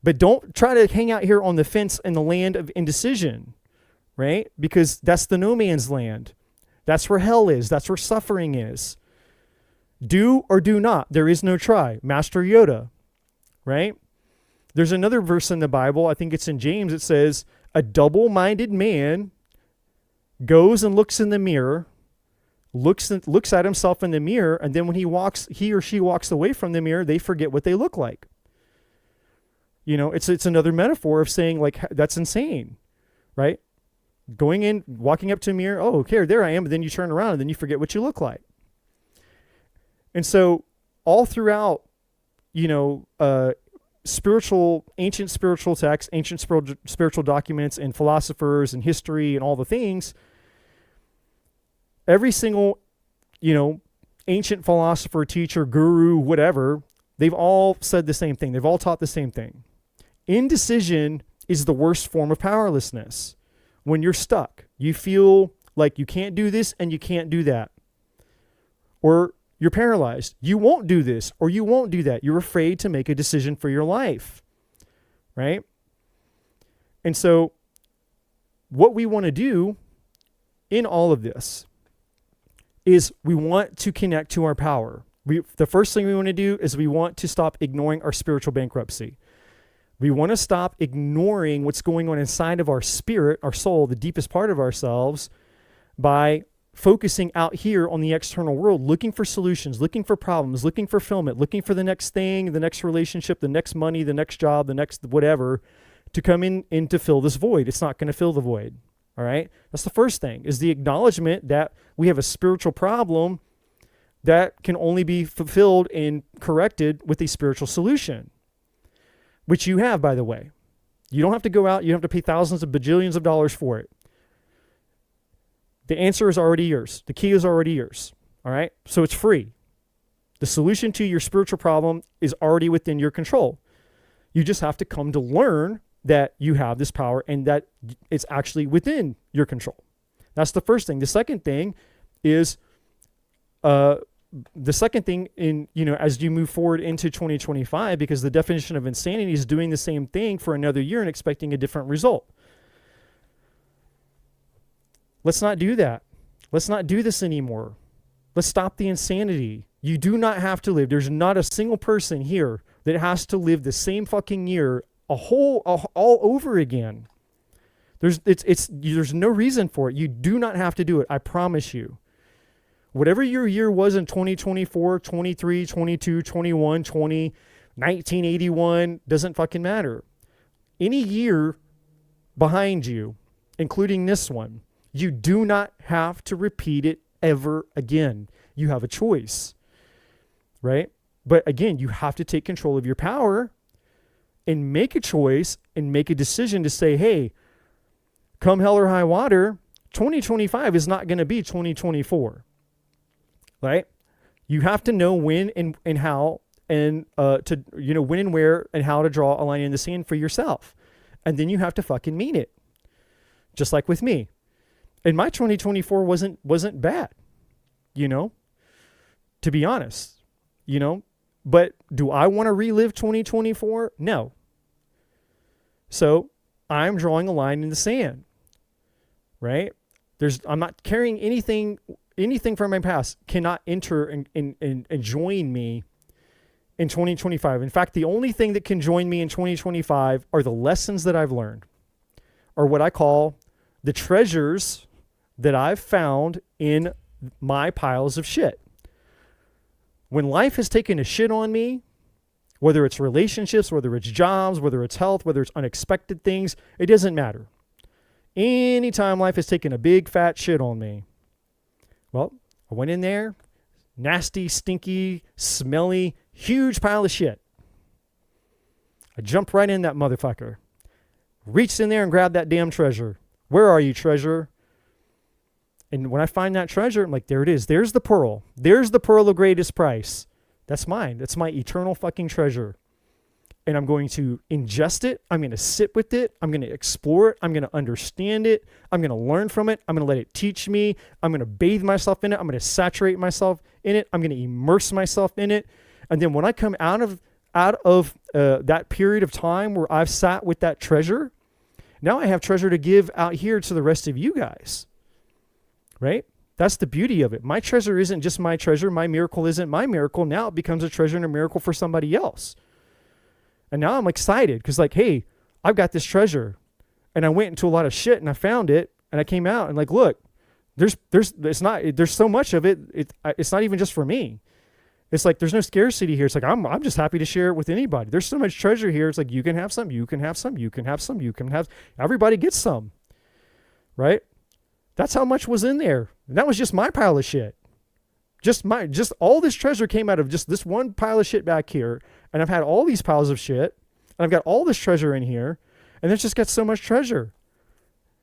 But don't try to hang out here on the fence in the land of indecision, right? Because that's the no man's land. That's where hell is. That's where suffering is. Do or do not. There is no try. Master Yoda, right? There's another verse in the Bible, I think it's in James, it says, a double-minded man goes and looks in the mirror, looks at himself in the mirror, and then when he or she walks away from the mirror, they forget what they look like. You know, it's another metaphor of saying, like, that's insane, right? Going in, walking up to a mirror, oh, okay, there I am, and then you turn around and then you forget what you look like. And so all throughout, you know, ancient spiritual texts, ancient spiritual documents, and philosophers and history and all the things, every single, you know, ancient philosopher, teacher, guru, whatever, they've all said the same thing. They've all taught the same thing. Indecision is the worst form of powerlessness. When you're stuck, you feel like you can't do this and you can't do that. Or you're paralyzed. You won't do this or you won't do that. You're afraid to make a decision for your life, right? And so what we want to do in all of this is we want to connect to our power. The first thing we want to do is we want to stop ignoring our spiritual bankruptcy. We want to stop ignoring what's going on inside of our spirit, our soul, the deepest part of ourselves, by focusing out here on the external world, looking for solutions, looking for problems, looking for fulfillment, looking for the next thing, the next relationship, the next money, the next job, the next whatever, to come in and to fill this void. It's not going to fill the void. All right. That's the first thing, is the acknowledgement that we have a spiritual problem that can only be fulfilled and corrected with a spiritual solution, which you have, by the way. You don't have to go out. You don't have to pay thousands of bajillions of dollars for it. The answer is already yours. The key is already yours. All right. So it's free. The solution to your spiritual problem is already within your control. You just have to come to learn that you have this power and that it's actually within your control. That's the first thing. The second thing is, as you move forward into 2025, because the definition of insanity is doing the same thing for another year and expecting a different result. Let's not do that. Let's not do this anymore. Let's stop the insanity. You do not have to live. There's not a single person here that has to live the same fucking year all over again. There's no reason for it. You do not have to do it. I promise you. Whatever your year was in 2024, 23, 22, 21, 20, 1981, doesn't fucking matter. Any year behind you, including this one, you do not have to repeat it ever again. You have a choice, right? But again, you have to take control of your power and make a choice and make a decision to say, hey, come hell or high water, 2025 is not going to be 2024, right? You have to know when and how and when and where and how to draw a line in the sand for yourself. And then you have to fucking mean it. Just like with me. And my 2024 wasn't bad, to be honest, but do I want to relive 2024? No. So I'm drawing a line in the sand, right? I'm not carrying anything from my past cannot enter and join me in 2025. In fact, the only thing that can join me in 2025 are the lessons that I've learned, or what I call the treasures that I've found in my piles of shit. When life has taken a shit on me, whether it's relationships, whether it's jobs, whether it's health, whether it's unexpected things, it doesn't matter. Anytime life has taken a big fat shit on me, well, I went in there, nasty, stinky, smelly, huge pile of shit. I jumped right in that motherfucker. Reached in there and grabbed that damn treasure. Where are you, treasure? And when I find that treasure, I'm like, there it is. There's the pearl. There's the pearl of greatest price. That's mine. That's my eternal fucking treasure. and I'm going to ingest it. I'm going to sit with it. I'm going to explore it. I'm going to understand it. I'm going to learn from it. I'm going to let it teach me. I'm going to bathe myself in it. I'm going to saturate myself in it. I'm going to immerse myself in it. And then when I come out of that period of time where I've sat with that treasure, now I have treasure to give out here to the rest of you guys, right? That's the beauty of it. My treasure isn't just my treasure. My miracle isn't my miracle. Now it becomes a treasure and a miracle for somebody else. And now I'm excited because like, hey, I've got this treasure, and I went into a lot of shit and I found it, and I came out and like, look, there's so much of it. It's not even just for me. It's like, there's no scarcity here. It's like, I'm just happy to share it with anybody. There's so much treasure here. It's like, you can have some, you can have some, you can have some, you can have, everybody gets some, right? That's how much was in there. And that was just my pile of shit. Just all this treasure came out of just this one pile of shit back here. And I've had all these piles of shit, and I've got all this treasure in here, and it's just got so much treasure,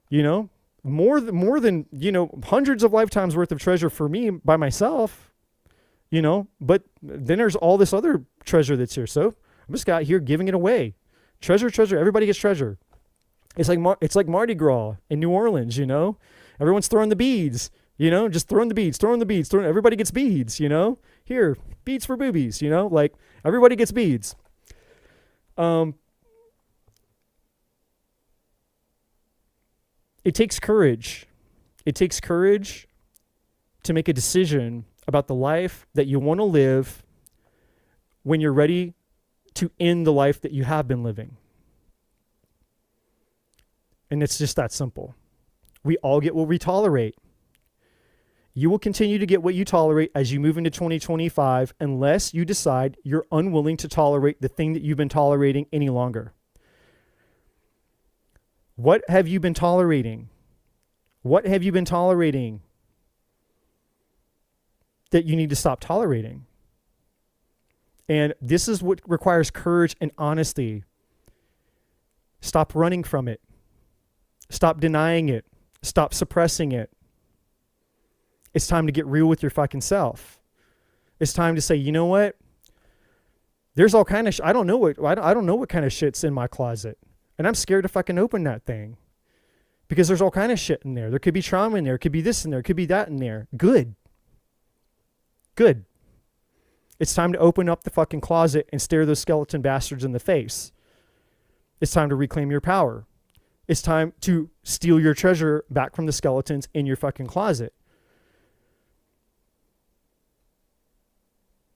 you know, more than, you know, hundreds of lifetimes worth of treasure for me by myself, you know, but then there's all this other treasure that's here. So I'm just out here giving it away. Treasure. Everybody gets treasure. It's like Mardi Gras in New Orleans, you know, everyone's throwing the beads. You know, just throwing the beads, everybody gets beads, you know, here, beads for boobies, you know, like everybody gets beads. It takes courage. It takes courage to make a decision about the life that you want to live when you're ready to end the life that you have been living. And it's just that simple. We all get what we tolerate. You will continue to get what you tolerate as you move into 2025 unless you decide you're unwilling to tolerate the thing that you've been tolerating any longer. What have you been tolerating? What have you been tolerating that you need to stop tolerating? And this is what requires courage and honesty. Stop running from it. Stop denying it. Stop suppressing it. It's time to get real with your fucking self. It's time to say, you know what? There's all kind of I don't know what kind of shit's in my closet, and I'm scared to fucking open that thing because there's all kind of shit in there. There could be trauma in there. It could be this in there. It could be that in there. Good. It's time to open up the fucking closet and stare those skeleton bastards in the face. It's time to reclaim your power. It's time to steal your treasure back from the skeletons in your fucking closet.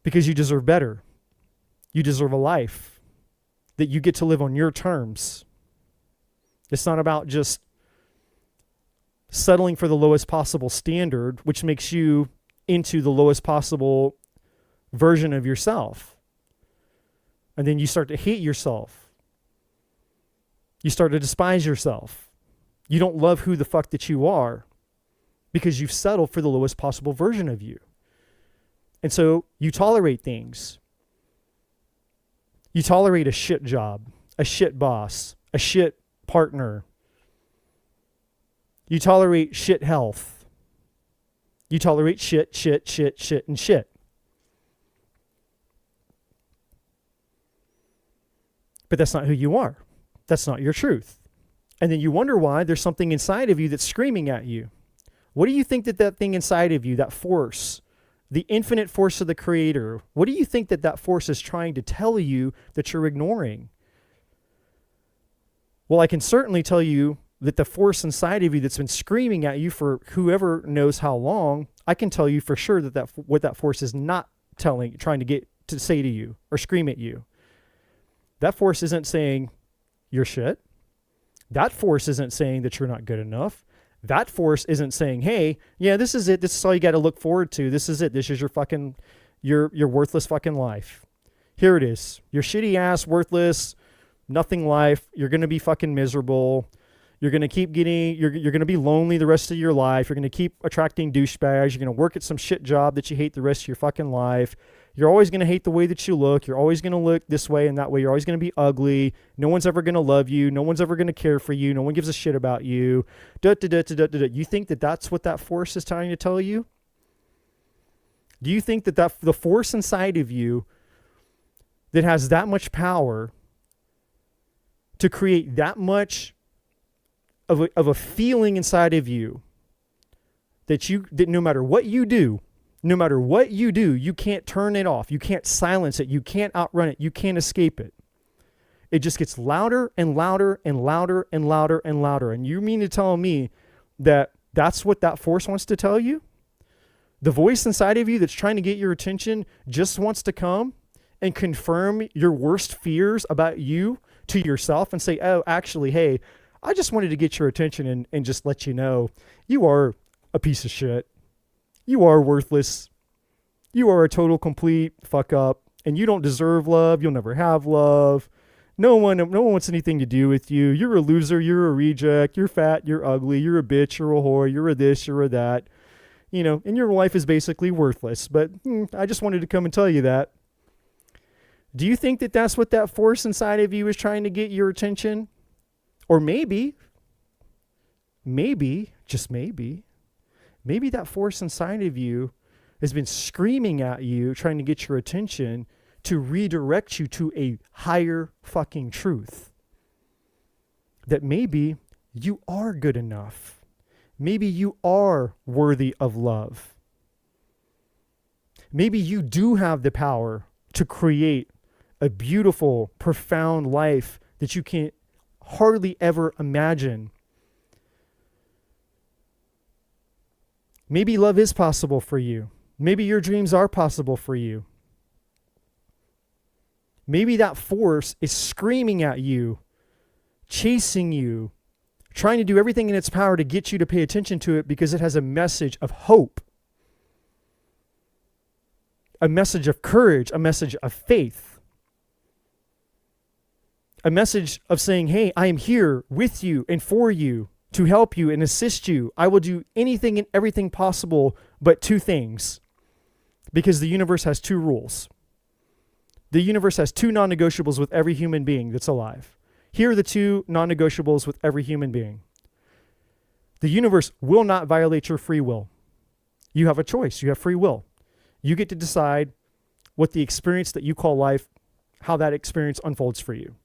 Because you deserve better. You deserve a life that you get to live on your terms. It's not about just settling for the lowest possible standard, which makes you into the lowest possible version of yourself. And then you start to hate yourself. You start to despise yourself. You don't love who the fuck that you are because you've settled for the lowest possible version of you. And so you tolerate things. You tolerate a shit job, a shit boss, a shit partner. You tolerate shit health. You tolerate shit, and shit. But that's not who you are. That's not your truth. And then you wonder why there's something inside of you that's screaming at you. What do you think that thing inside of you, that force, the infinite force of the Creator, what do you think that force is trying to tell you that you're ignoring? Well, I can certainly tell you that the force inside of you that's been screaming at you for whoever knows how long, I can tell you for sure that what that force is not trying to get to say to you or scream at you. That force isn't saying you're shit. That force isn't saying that you're not good enough. That force isn't saying, hey, yeah, this is it. This is all you got to look forward to. This is it. This is your worthless fucking life. Here it is. Your shitty ass, worthless, nothing life. You're going to be fucking miserable. You're going to keep you're going to be lonely the rest of your life. You're going to keep attracting douchebags. You're going to work at some shit job that you hate the rest of your fucking life. You're always going to hate the way that you look. You're always going to look this way and that way. You're always going to be ugly. No one's ever going to love you. No one's ever going to care for you. No one gives a shit about you. You think that that's what that force is trying to tell you? Do you think that the force inside of you that has that much power to create that much of a feeling inside of you that no matter what you do, you can't turn it off. You can't silence it. You can't outrun it. You can't escape it. It just gets louder and louder and louder and louder and louder. And you mean to tell me that that's what that force wants to tell you? The voice inside of you that's trying to get your attention just wants to come and confirm your worst fears about you to yourself and say, oh, actually, hey, I just wanted to get your attention and just let you know you are a piece of shit. You are worthless. You are a total complete fuck up, and you don't deserve love. You'll never have love. No one wants anything to do with you. You're a loser. You're a reject. You're fat. You're ugly. You're a bitch. You're a whore. You're a this. You're a that. You know, and your life is basically worthless. But I just wanted to come and tell you that. Do you think that that's what that force inside of you is trying to get your attention? Or maybe, just maybe that force inside of you has been screaming at you, trying to get your attention to redirect you to a higher fucking truth. That maybe you are good enough. Maybe you are worthy of love. Maybe you do have the power to create a beautiful, profound life that you can hardly ever imagine. Maybe love is possible for you. Maybe your dreams are possible for you. Maybe that force is screaming at you, chasing you, trying to do everything in its power to get you to pay attention to it because it has a message of hope, a message of courage, a message of faith. A message of saying, hey, I am here with you and for you to help you and assist you. I will do anything and everything possible but two things, because the universe has two rules. The universe has two non-negotiables with every human being that's alive. Here are the two non-negotiables with every human being. The universe will not violate your free will. You have a choice. You have free will. You get to decide what the experience that you call life, how that experience unfolds for you.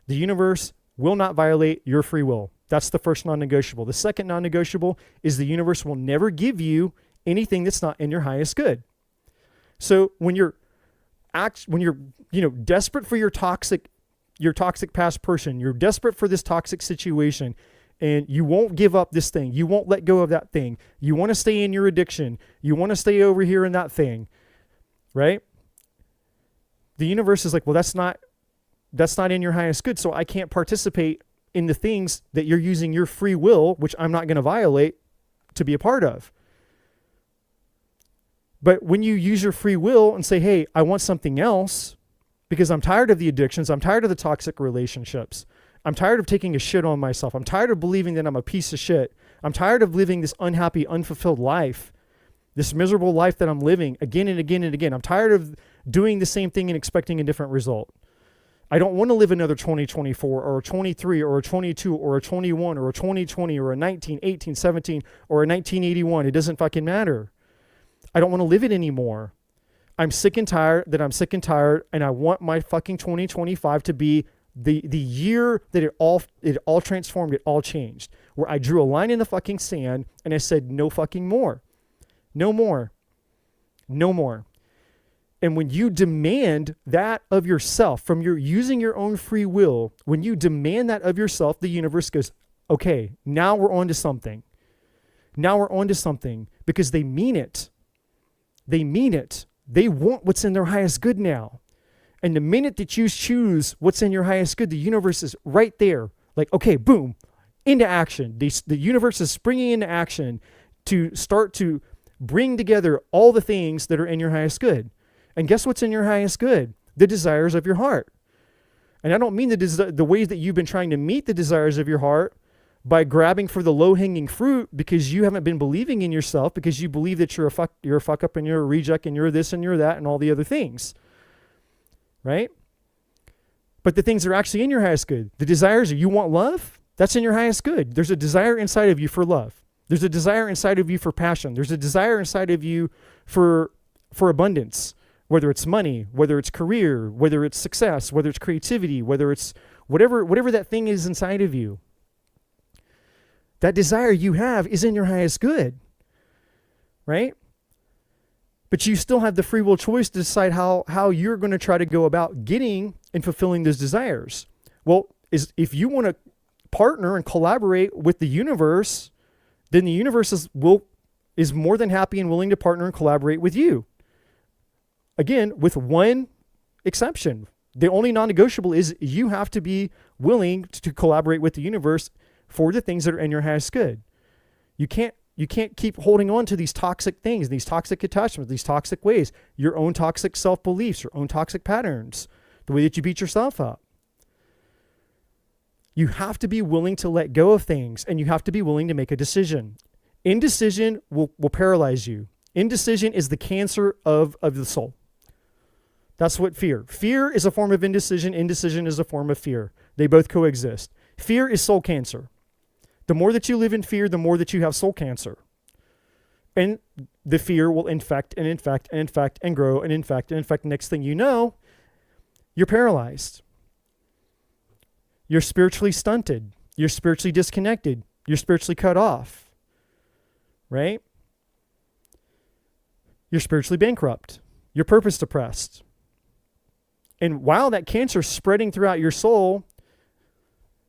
The universe will not violate your free will. That's the first non-negotiable. The second non-negotiable is the universe will never give you anything that's not in your highest good. So when you're desperate for your toxic past person, you're desperate for this toxic situation, and you won't give up this thing. You won't let go of that thing. You want to stay in your addiction. You want to stay over here in that thing, right? The universe is like, well, that's not in your highest good, so I can't participate in the things that you're using your free will, which I'm not going to violate, to be a part of. But when you use your free will and say, hey, I want something else because I'm tired of the addictions, I'm tired of the toxic relationships, I'm tired of taking a shit on myself, I'm tired of believing that I'm a piece of shit, I'm tired of living this unhappy, unfulfilled life, this miserable life that I'm living again and again and again. I'm tired of doing the same thing and expecting a different result. I don't want to live another 2024 or a 23 or a 22 or a 21 or a 2020 or a 19, 18, 17 or a 1981. It doesn't fucking matter. I don't want to live it anymore. I'm sick and tired that I'm sick and tired, and I want my fucking 2025 to be the year that it all transformed, it all changed, where I drew a line in the fucking sand and I said, no fucking more. No more. No more. And when you demand that of yourself from using your own free will, when you demand that of yourself, the universe goes, okay, now we're on to something. Now we're on to something, because they mean it. They mean it. They want what's in their highest good now. And the minute that you choose what's in your highest good, the universe is right there. Like, okay, boom, into action. The universe is springing into action to start to bring together all the things that are in your highest good. And guess what's in your highest good? The desires of your heart. And I don't mean the ways that you've been trying to meet the desires of your heart by grabbing for the low-hanging fruit because you haven't been believing in yourself, because you believe that you're a fuck up and you're a reject and you're this and you're that and all the other things. Right? But the things that are actually in your highest good, the desires you want love, that's in your highest good. There's a desire inside of you for love. There's a desire inside of you for passion. There's a desire inside of you for abundance, whether it's money, whether it's career, whether it's success, whether it's creativity, whether it's whatever that thing is inside of you. That desire you have is in your highest good, right? But you still have the free will choice to decide how you're going to try to go about getting and fulfilling those desires. Well, if you want to partner and collaborate with the universe, then the universe is more than happy and willing to partner and collaborate with you. Again, with one exception. The only non-negotiable is you have to be willing to collaborate with the universe for the things that are in your highest good. You can't keep holding on to these toxic things, these toxic attachments, these toxic ways, your own toxic self-beliefs, your own toxic patterns, the way that you beat yourself up. You have to be willing to let go of things, and you have to be willing to make a decision. Indecision will paralyze you. Indecision is the cancer of the soul. That's what fear is a form of indecision. Indecision is a form of fear. They both coexist. Fear is soul cancer. The more that you live in fear, the more that you have soul cancer. And the fear will infect and infect and infect and grow and infect and infect. Next thing you know, you're paralyzed. You're spiritually stunted. You're spiritually disconnected. You're spiritually cut off. Right? You're spiritually bankrupt. You're purpose depressed. And while that cancer is spreading throughout your soul,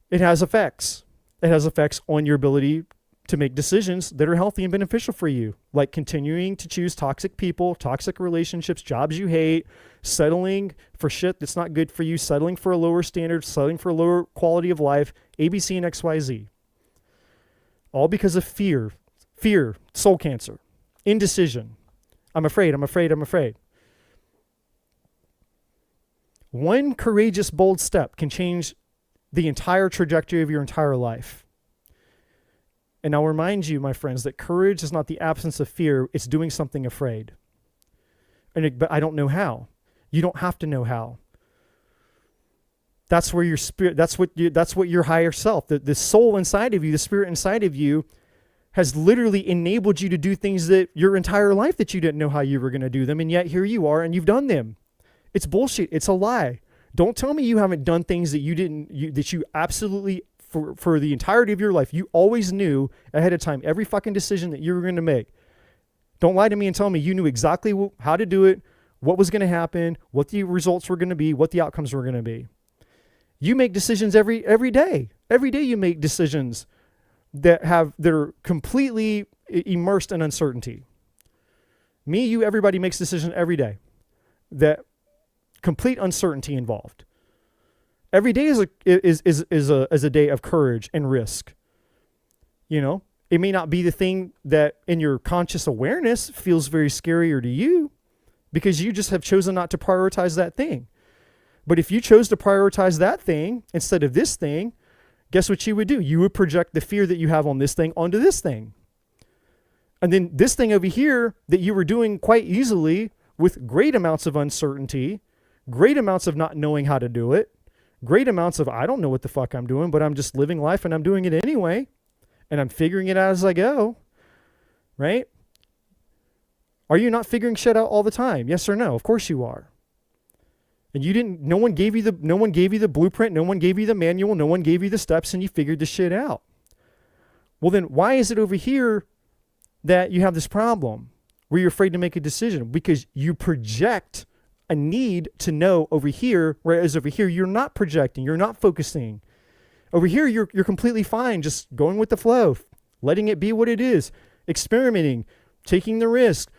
it has effects. It has effects on your ability to make decisions that are healthy and beneficial for you, like continuing to choose toxic people, toxic relationships, jobs you hate, settling for shit that's not good for you, settling for a lower standard, settling for a lower quality of life, ABC and XYZ. All because of fear, soul cancer, indecision. I'm afraid. One courageous, bold step can change the entire trajectory of your entire life. And I'll remind you, my friends, that courage is not the absence of fear. It's doing something afraid. But I don't know how. You don't have to know how. That's where your spirit, that's what your higher self, the soul inside of you, the spirit inside of you has literally enabled you to do things that your entire life that you didn't know how you were going to do them. And yet here you are and you've done them. It's bullshit. It's a lie. Don't tell me you haven't done things that you absolutely, for the entirety of your life, you always knew ahead of time, every fucking decision that you were going to make. Don't lie to me and tell me you knew exactly how to do it, what was going to happen, what the results were going to be, what the outcomes were going to be. You make decisions every day. Every day you make decisions that are completely immersed in uncertainty. Me, you, everybody makes decisions every day that complete uncertainty involved. Every day is a day of courage and risk. You know, it may not be the thing that in your conscious awareness feels very scarier to you because you just have chosen not to prioritize that thing. But if you chose to prioritize that thing instead of this thing, guess what you would do? You would project the fear that you have on this thing onto this thing. And then this thing over here that you were doing quite easily with great amounts of uncertainty, great amounts of not knowing how to do it, great amounts of, I don't know what the fuck I'm doing, but I'm just living life and I'm doing it anyway. And I'm figuring it out as I go. Right? Are you not figuring shit out all the time? Yes or no? Of course you are. And no one gave you the blueprint, no one gave you the manual, no one gave you the steps, and you figured the shit out. Well then, why is it over here that you have this problem where you're afraid to make a decision? Because you project a need to know over here, whereas over here, you're not projecting, you're not focusing. Over here, you're completely fine, just going with the flow, letting it be what it is, experimenting, taking the risk,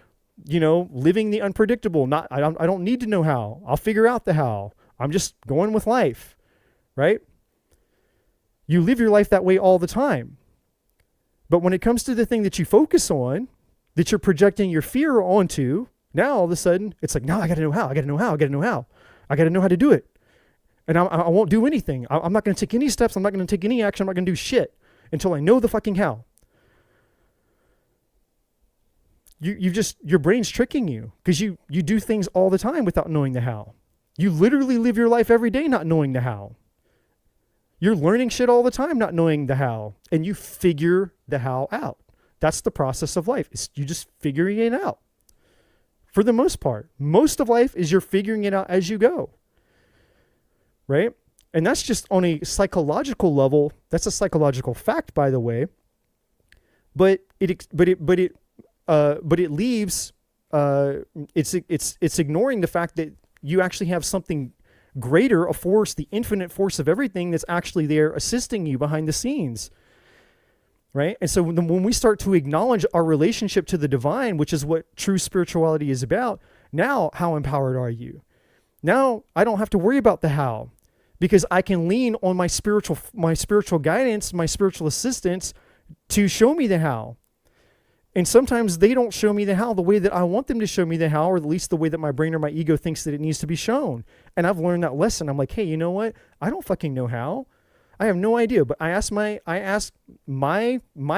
living the unpredictable. I don't need to know how. I'll figure out the how. I'm just going with life, right? You live your life that way all the time. But when it comes to the thing that you focus on, that you're projecting your fear onto, now all of a sudden it's like, no, I got to know how. I got to know how to do it. And I won't do anything. I'm not going to take any steps. I'm not going to take any action. I'm not going to do shit until I know the fucking how. Your brain's tricking you because you do things all the time without knowing the how. You literally live your life every day not knowing the how. You're learning shit all the time not knowing the how, and you figure the how out. That's the process of life. It's you just figuring it out. For the most part, most of life is you're figuring it out as you go. Right? And that's just on a psychological level. That's a psychological fact, by the way. But it leaves, it's ignoring the fact that you actually have something greater, a force, the infinite force of everything that's actually there assisting you behind the scenes. Right? And so when we start to acknowledge our relationship to the divine, which is what true spirituality is about, now how empowered are you? Now I don't have to worry about the how, because I can lean on my spiritual guidance, my spiritual assistance to show me the how. And sometimes they don't show me the how the way that I want them to show me the how, or at least the way that my brain or my ego thinks that it needs to be shown. And I've learned that lesson. I'm like, hey, you know what? I don't fucking know how. I have no idea. But I ask my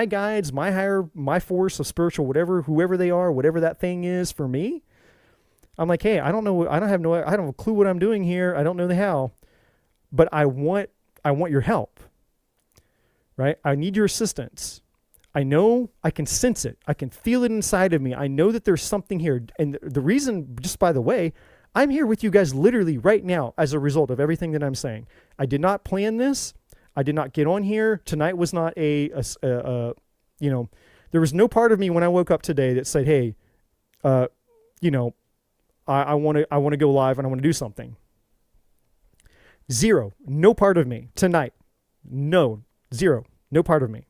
guides, my force of spiritual, whoever they are, whatever that thing is for me. I'm like, hey, I don't know. I don't have a clue what I'm doing here. I don't know the how, but I want your help, right? I need your assistance. I know, I can sense it. I can feel it inside of me. I know that there's something here. And the reason, just by the way, I'm here with you guys literally right now as a result of everything that I'm saying. I did not plan this. I did not get on here. Tonight was not there was no part of me when I woke up today that said, hey, I want to go live and I want to do something. Zero. No part of me tonight. No. Zero. No part of me.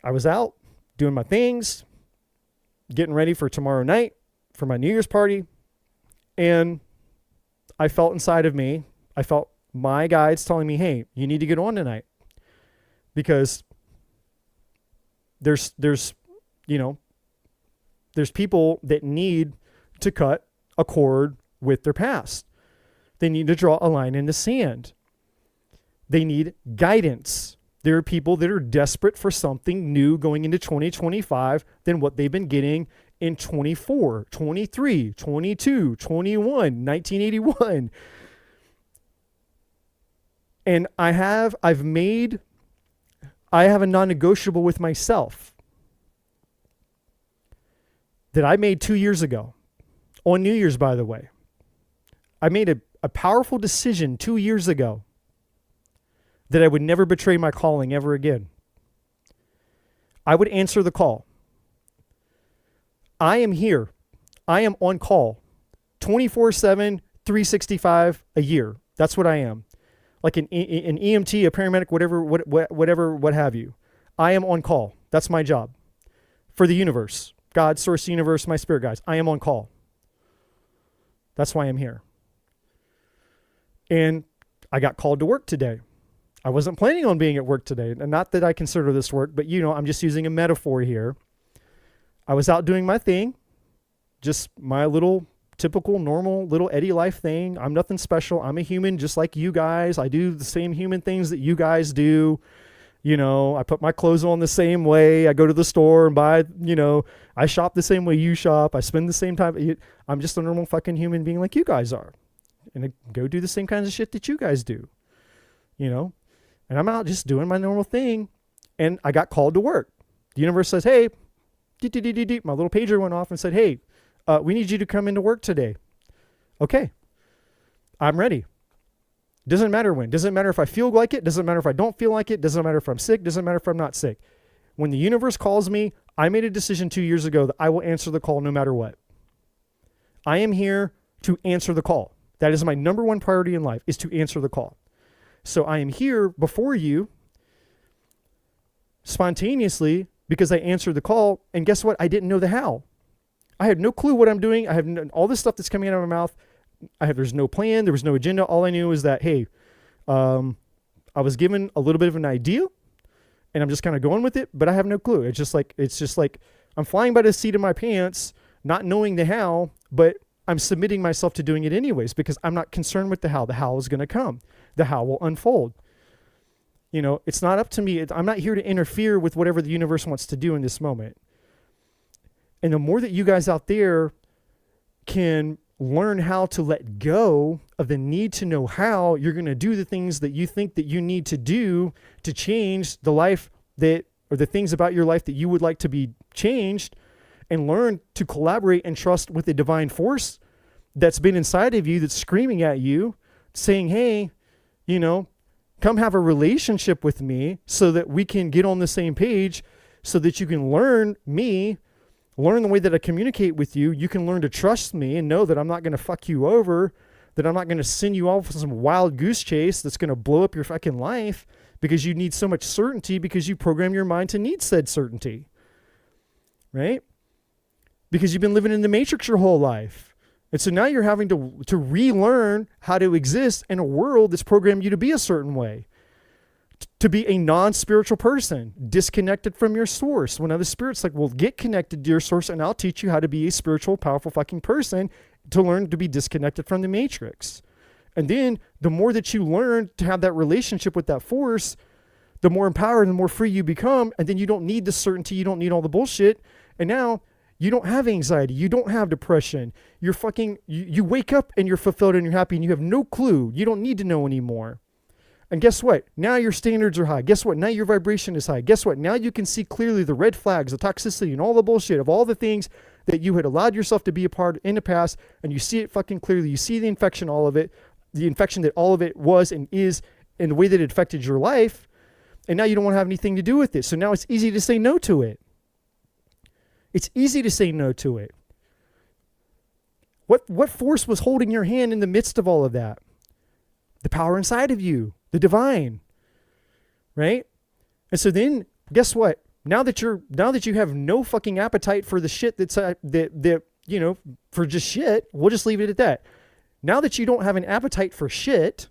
I was out doing my things, getting ready for tomorrow night for my New Year's party. And I felt inside of me, I felt my guides telling me, hey, you need to get on tonight, because there's people that need to cut a cord with their past. They need to draw a line in the sand. They need guidance. There are people that are desperate for something new going into 2025 than what they've been getting in 24, 23, 22, 21, 1981. And I have a non-negotiable with myself that I made 2 years ago, on New Year's, by the way. I made a powerful decision 2 years ago that I would never betray my calling ever again. I would answer the call. I am here. I am on call 24/7, 365 a year. That's what I am. Like an EMT, a paramedic, whatever, what have you. I am on call. That's my job. For the universe, God, source, universe, my spirit guides. I am on call. That's why I'm here. And I got called to work today. I wasn't planning on being at work today. And not that I consider this work, but I'm just using a metaphor here. I was out doing my thing, just my little typical, normal little Eddie life thing. I'm nothing special. I'm a human just like you guys. I do the same human things that you guys do. I put my clothes on the same way. I go to the store and buy, I shop the same way you shop. I spend the same time. I'm just a normal fucking human being like you guys are. And I go do the same kinds of shit that you guys do, And I'm out just doing my normal thing. And I got called to work. The universe says, hey, my little pager went off and said, hey, we need you to come into work today. Okay. I'm ready. Doesn't matter when. Doesn't matter if I feel like it. Doesn't matter if I don't feel like it. Doesn't matter if I'm sick. Doesn't matter if I'm not sick. When the universe calls me, I made a decision 2 years ago that I will answer the call no matter what. I am here to answer the call. That is my number one priority in life, is to answer the call. So I am here before you spontaneously because I answered the call. And guess what? I didn't know the how. I had no clue what I'm doing. I have all this stuff that's coming out of my mouth. There's no plan. There was no agenda. All I knew is that, hey, I was given a little bit of an idea and I'm just kind of going with it, but I have no clue. It's just like I'm flying by the seat of my pants, not knowing the how, but I'm submitting myself to doing it anyways because I'm not concerned with the how. The how is going to come. The how will unfold. It's not up to me. I'm not here to interfere with whatever the universe wants to do in this moment. And the more that you guys out there can learn how to let go of the need to know how you're going to do the things that you think that you need to do to change the life or the things about your life that you would like to be changed, and learn to collaborate and trust with the divine force that's been inside of you, that's screaming at you, saying, hey, you know, come have a relationship with me so that we can get on the same page, so that you can learn me, learn the way that I communicate with you. You can learn to trust me and know that I'm not going to fuck you over, that I'm not going to send you off on some wild goose chase that's going to blow up your fucking life because you need so much certainty because you program your mind to need said certainty, right? Because you've been living in the matrix your whole life. And so now you're having to relearn how to exist in a world that's programmed you to be a certain way, to be a non-spiritual person, disconnected from your source. When other spirits like, well, get connected to your source and I'll teach you how to be a spiritual, powerful fucking person, to learn to be disconnected from the matrix. And then the more that you learn to have that relationship with that force, the more empowered and the more free you become. And then you don't need the certainty. You don't need all the bullshit. And now you don't have anxiety. You don't have depression. You're fucking, you wake up and you're fulfilled and you're happy and you have no clue. You don't need to know anymore. And guess what? Now your standards are high. Guess what? Now your vibration is high. Guess what? Now you can see clearly the red flags, the toxicity, and all the bullshit of all the things that you had allowed yourself to be a part in the past, and you see it fucking clearly. You see the infection, all of it, the infection that all of it was and is, and the way that it affected your life, and now you don't want to have anything to do with it. So now it's easy to say no to it. It's easy to say no to it. What force was holding your hand in the midst of all of that? The power inside of you, the divine, right? And so then, guess what? Now that you have no fucking appetite for the shit that you know, for just shit, we'll just leave it at that. Now that you don't have an appetite for shit,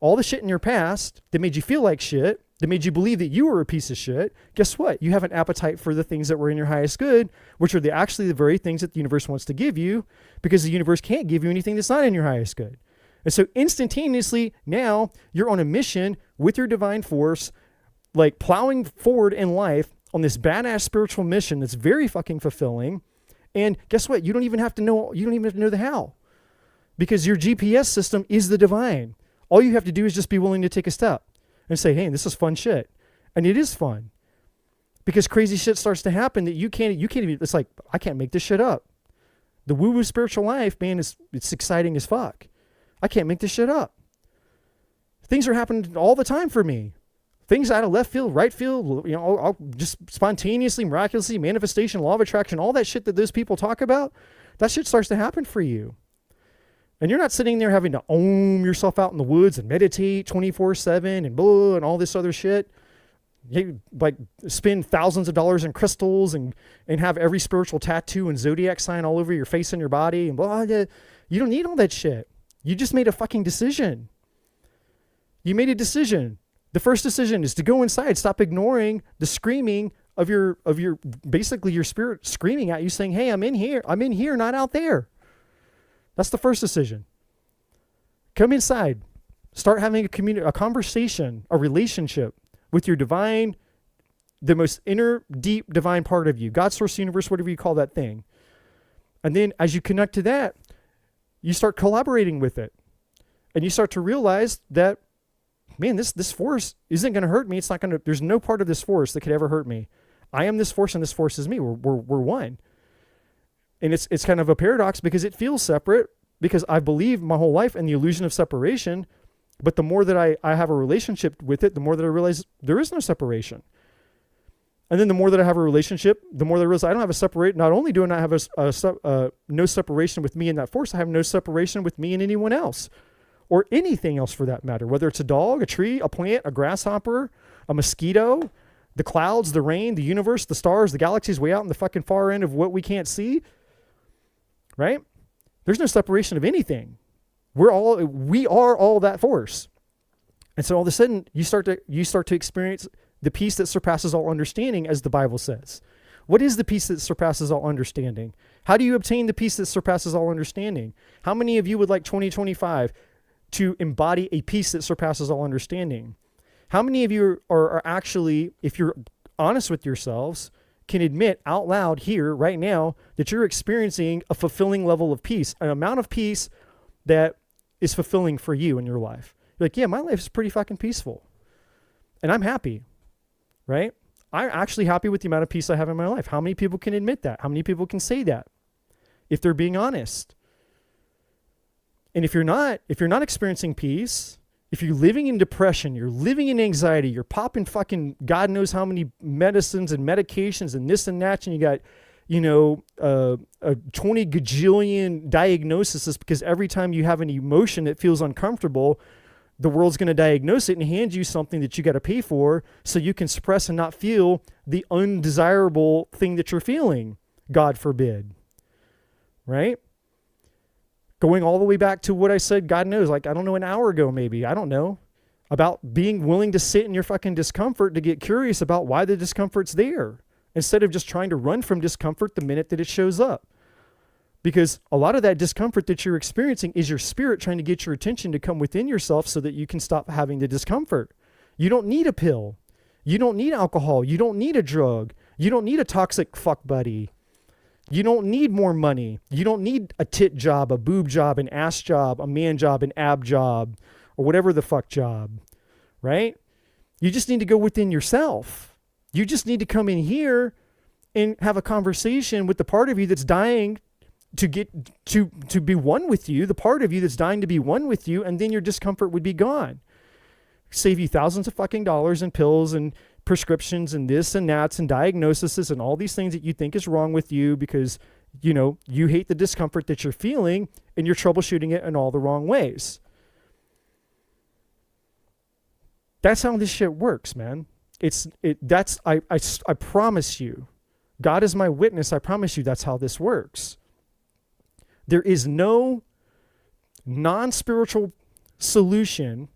all the shit in your past that made you feel like shit, that made you believe that you were a piece of shit, guess what? You have an appetite for the things that were in your highest good, which are actually the very things that the universe wants to give you, because the universe can't give you anything that's not in your highest good. And so instantaneously, now you're on a mission with your divine force, like plowing forward in life on this badass spiritual mission that's very fucking fulfilling. And guess what? You don't even have to know the how, because your GPS system is the divine. All you have to do is just be willing to take a step and say, hey, this is fun shit. And it is fun, because crazy shit starts to happen that you can't even, it's like, I can't make this shit up. The woo-woo spiritual life, man, it's exciting as fuck. I can't make this shit up. Things are happening all the time for me. Things out of left field, right field, you know, I'll just spontaneously, miraculously, manifestation, law of attraction, all that shit that those people talk about, that shit starts to happen for you. And you're not sitting there having to ohm yourself out in the woods and meditate 24/7 and blah and all this other shit. You like spend thousands of dollars in crystals and have every spiritual tattoo and zodiac sign all over your face and your body and blah. You don't need all that shit. You just made a fucking decision. You made a decision. The first decision is to go inside, stop ignoring the screaming of your basically your spirit screaming at you saying, hey, I'm in here, not out there. That's the first decision. Come inside, start having a conversation, a relationship with your divine, the most inner, deep, divine part of you, God, source, universe, whatever you call that thing. And then as you connect to that, you start collaborating with it. And you start to realize that, man, this force isn't going to hurt me. It's not going to, there's no part of this force that could ever hurt me. I am this force and this force is me. We're one. And it's kind of a paradox because it feels separate, because I believe my whole life in the illusion of separation. But the more that I have a relationship with it, the more that I realize there is no separation. And then the more that I have a relationship, the more that I realize I don't have a separate. Not only do I not have no separation with me and that force, I have no separation with me and anyone else, or anything else for that matter. Whether it's a dog, a tree, a plant, a grasshopper, a mosquito, the clouds, the rain, the universe, the stars, the galaxies way out in the fucking far end of what we can't see. Right? There's no separation of anything. We are all that force. And so all of a sudden you start to experience the peace that surpasses all understanding, as the Bible says. What is the peace that surpasses all understanding? How do you obtain the peace that surpasses all understanding? How many of you would like 2025 to embody a peace that surpasses all understanding? How many of you are actually, if you're honest with yourselves, can admit out loud here right now that you're experiencing a fulfilling level of peace, an amount of peace that is fulfilling for you in your life? You're like, yeah, my life is pretty fucking peaceful and I'm happy, right? I'm actually happy with the amount of peace I have in my life. How many people can admit that? How many people can say that if they're being honest? And if you're not experiencing peace, if you're living in depression, you're living in anxiety, you're popping fucking God knows how many medicines and medications and this and that, and you got, a 20 gajillion diagnoses, because every time you have an emotion that feels uncomfortable, the world's going to diagnose it and hand you something that you got to pay for so you can suppress and not feel the undesirable thing that you're feeling, God forbid. Right? Going all the way back to what I said, God knows, like, I don't know, an hour ago maybe, I don't know, about being willing to sit in your fucking discomfort to get curious about why the discomfort's there, instead of just trying to run from discomfort the minute that it shows up. Because a lot of that discomfort that you're experiencing is your spirit trying to get your attention to come within yourself so that you can stop having the discomfort. You don't need a pill. You don't need alcohol. You don't need a drug. You don't need a toxic fuck buddy. You don't need more money. You don't need a tit job, a boob job, an ass job, a man job, an ab job, or whatever the fuck job, right? You just need to go within yourself. You just need to come in here and have a conversation with the part of you that's dying to get to be one with you, the part of you that's dying to be one with you, and then your discomfort would be gone. Save you thousands of fucking dollars in pills and prescriptions and this and that and diagnoses and all these things that you think is wrong with you because, you hate the discomfort that you're feeling and you're troubleshooting it in all the wrong ways. That's how this shit works, man. I promise you, God is my witness. I promise you that's how this works. There is no non-spiritual solution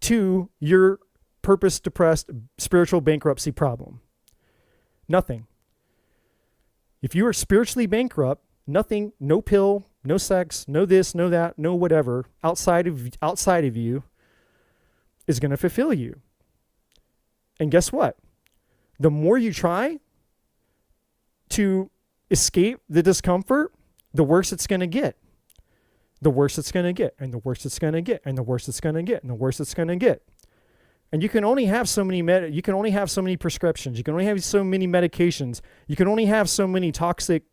to your purpose-depressed spiritual bankruptcy problem. Nothing. If you are spiritually bankrupt, nothing, no pill, no sex, no this, no that, no whatever, outside of you is going to fulfill you. And guess what? The more you try to escape the discomfort, the worse it's going to get. The worse it's going to get, and the worse it's going to get, and the worse it's going to get, and the worse it's going to get. And you can only have so many prescriptions. You can only have so many medications. You can only have so many toxic,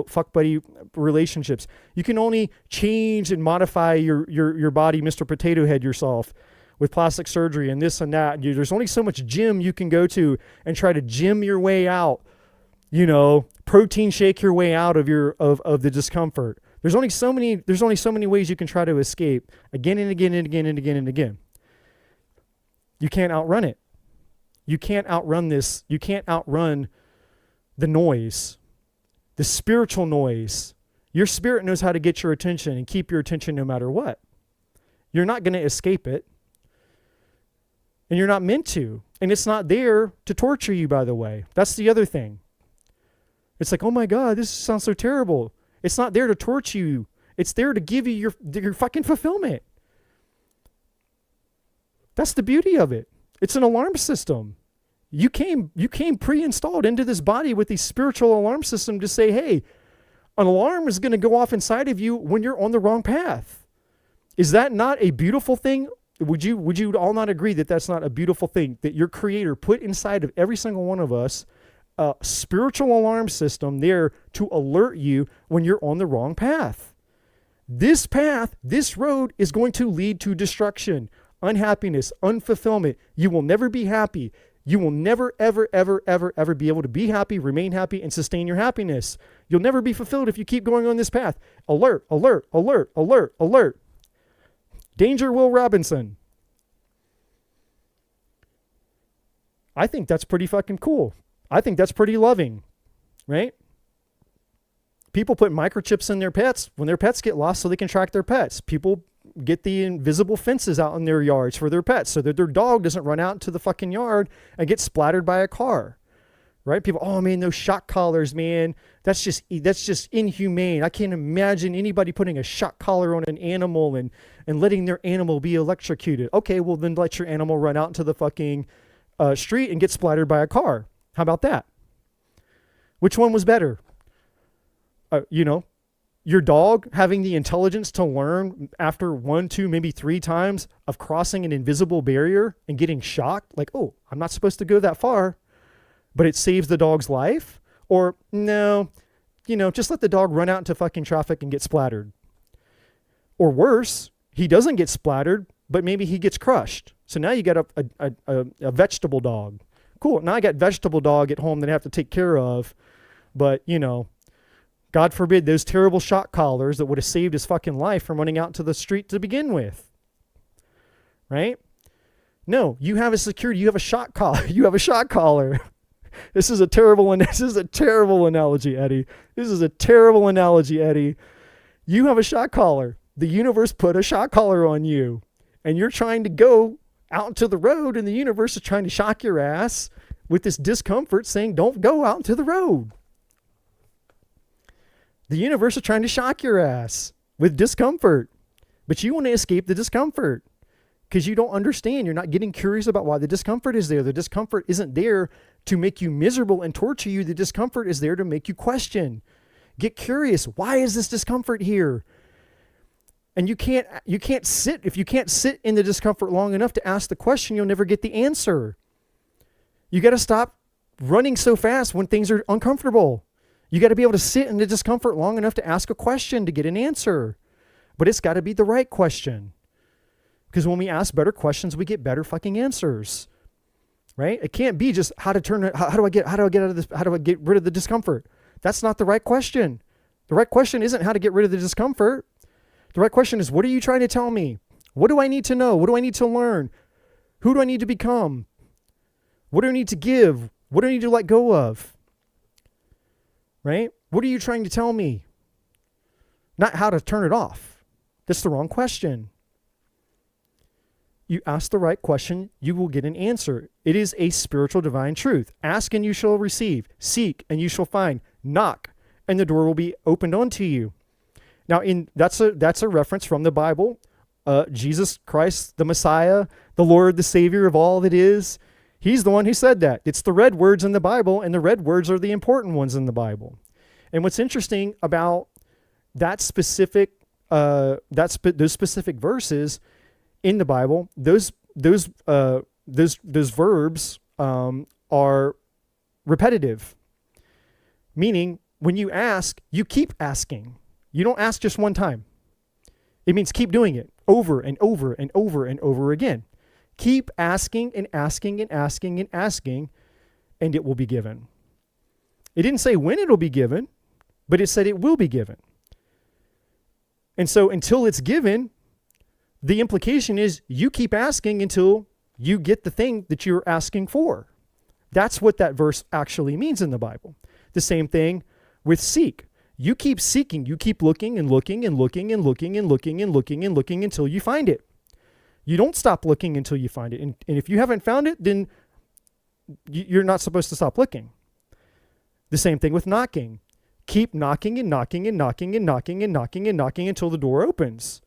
fuck buddy relationships. You can only change and modify your body, Mr. Potato Head yourself, with plastic surgery and this and that. There's only so much gym you can go to and try to gym your way out, protein shake your way out of the discomfort. There's only so many ways you can try to escape again and again and again and again and again. You can't outrun it. You can't outrun this. You can't outrun the noise, the spiritual noise. Your spirit knows how to get your attention and keep your attention no matter what. You're not going to escape it. And you're not meant to. And it's not there to torture you, by the way. That's the other thing. It's like, oh my God, this sounds so terrible. It's not there to torture you. It's there to give you your fucking fulfillment. That's the beauty of it. It's an alarm system. You came pre-installed into this body with a spiritual alarm system to say, hey, an alarm is going to go off inside of you when you're on the wrong path. Is that not a beautiful thing? Would you all not agree that that's not a beautiful thing, that your Creator put inside of every single one of us a spiritual alarm system there to alert you when you're on the wrong path? This path, this road is going to lead to destruction, unhappiness, unfulfillment. You will never be happy. You will never, ever, ever, ever, ever be able to be happy, remain happy, and sustain your happiness. You'll never be fulfilled if you keep going on this path. Alert, alert, alert, alert, alert. Danger, Will Robinson. I think that's pretty fucking cool. I think that's pretty loving, right? People put microchips in their pets when their pets get lost so they can track their pets. People get the invisible fences out in their yards for their pets so that their dog doesn't run out into the fucking yard and get splattered by a car, right? People, oh man, those shock collars, man, that's just inhumane. I can't imagine anybody putting a shock collar on an animal and letting their animal be electrocuted. Okay, well then let your animal run out into the fucking street and get splattered by a car. How about that? Which one was better? Your dog having the intelligence to learn after 1, 2, maybe 3 times of crossing an invisible barrier and getting shocked, like, oh, I'm not supposed to go that far, but it saves the dog's life? Or no, just let the dog run out into fucking traffic and get splattered. Or worse, he doesn't get splattered, but maybe he gets crushed. So now you got a vegetable dog. Cool. Now I got vegetable dog at home that I have to take care of. But, you know, God forbid those terrible shock collars that would have saved his fucking life from running out to the street to begin with. Right? No, you have a security. You have a shock collar. You have a shock collar. This is a terrible analogy, Eddie. This is a terrible analogy, Eddie. You have a shock collar. The universe put a shock collar on you, and you're trying to go out into the road, and the universe is trying to shock your ass with this discomfort, saying, don't go out into the road. The universe is trying to shock your ass with discomfort, but you want to escape the discomfort because you don't understand. You're not getting curious about why the discomfort is there. The discomfort isn't there to make you miserable and torture you. The discomfort is there to make you question. Get curious. Why is this discomfort here? And you can't sit, if you can't sit in the discomfort long enough to ask the question, you'll never get the answer. You got to stop running so fast when things are uncomfortable. You got to be able to sit in the discomfort long enough to ask a question to get an answer. But it's got to be the right question. Because when we ask better questions, we get better fucking answers. Right? It can't be just how do I get out of this? How do I get rid of the discomfort? That's not the right question. The right question isn't how to get rid of the discomfort. The right question is, what are you trying to tell me? What do I need to know? What do I need to learn? Who do I need to become? What do I need to give? What do I need to let go of? Right? What are you trying to tell me? Not how to turn it off. That's the wrong question. You ask the right question, you will get an answer. It is a spiritual divine truth. Ask and you shall receive. Seek and you shall find. Knock and the door will be opened unto you. Now, that's a reference from the Bible. Jesus Christ, the Messiah, the Lord, the Savior of all that is. He's the one who said that. It's the red words in the Bible, and the red words are the important ones in the Bible. And what's interesting about that specific, those specific verses in the Bible, those verbs are repetitive, meaning when you ask, you keep asking. You don't ask just one time. It means keep doing it over and over and over and over again. Keep asking and asking and asking and asking, and it will be given. It didn't say when it'll be given, but it said it will be given. And so until it's given, the implication is you keep asking until you get the thing that you're asking for. That's what that verse actually means in the Bible. The same thing with seek. You keep seeking, you keep looking and looking and looking and looking and looking and looking and looking until you find it. You don't stop looking until you find it. And if you haven't found it, then you're not supposed to stop looking. The same thing with knocking. Keep knocking and knocking and knocking and knocking and knocking and knocking until the door opens.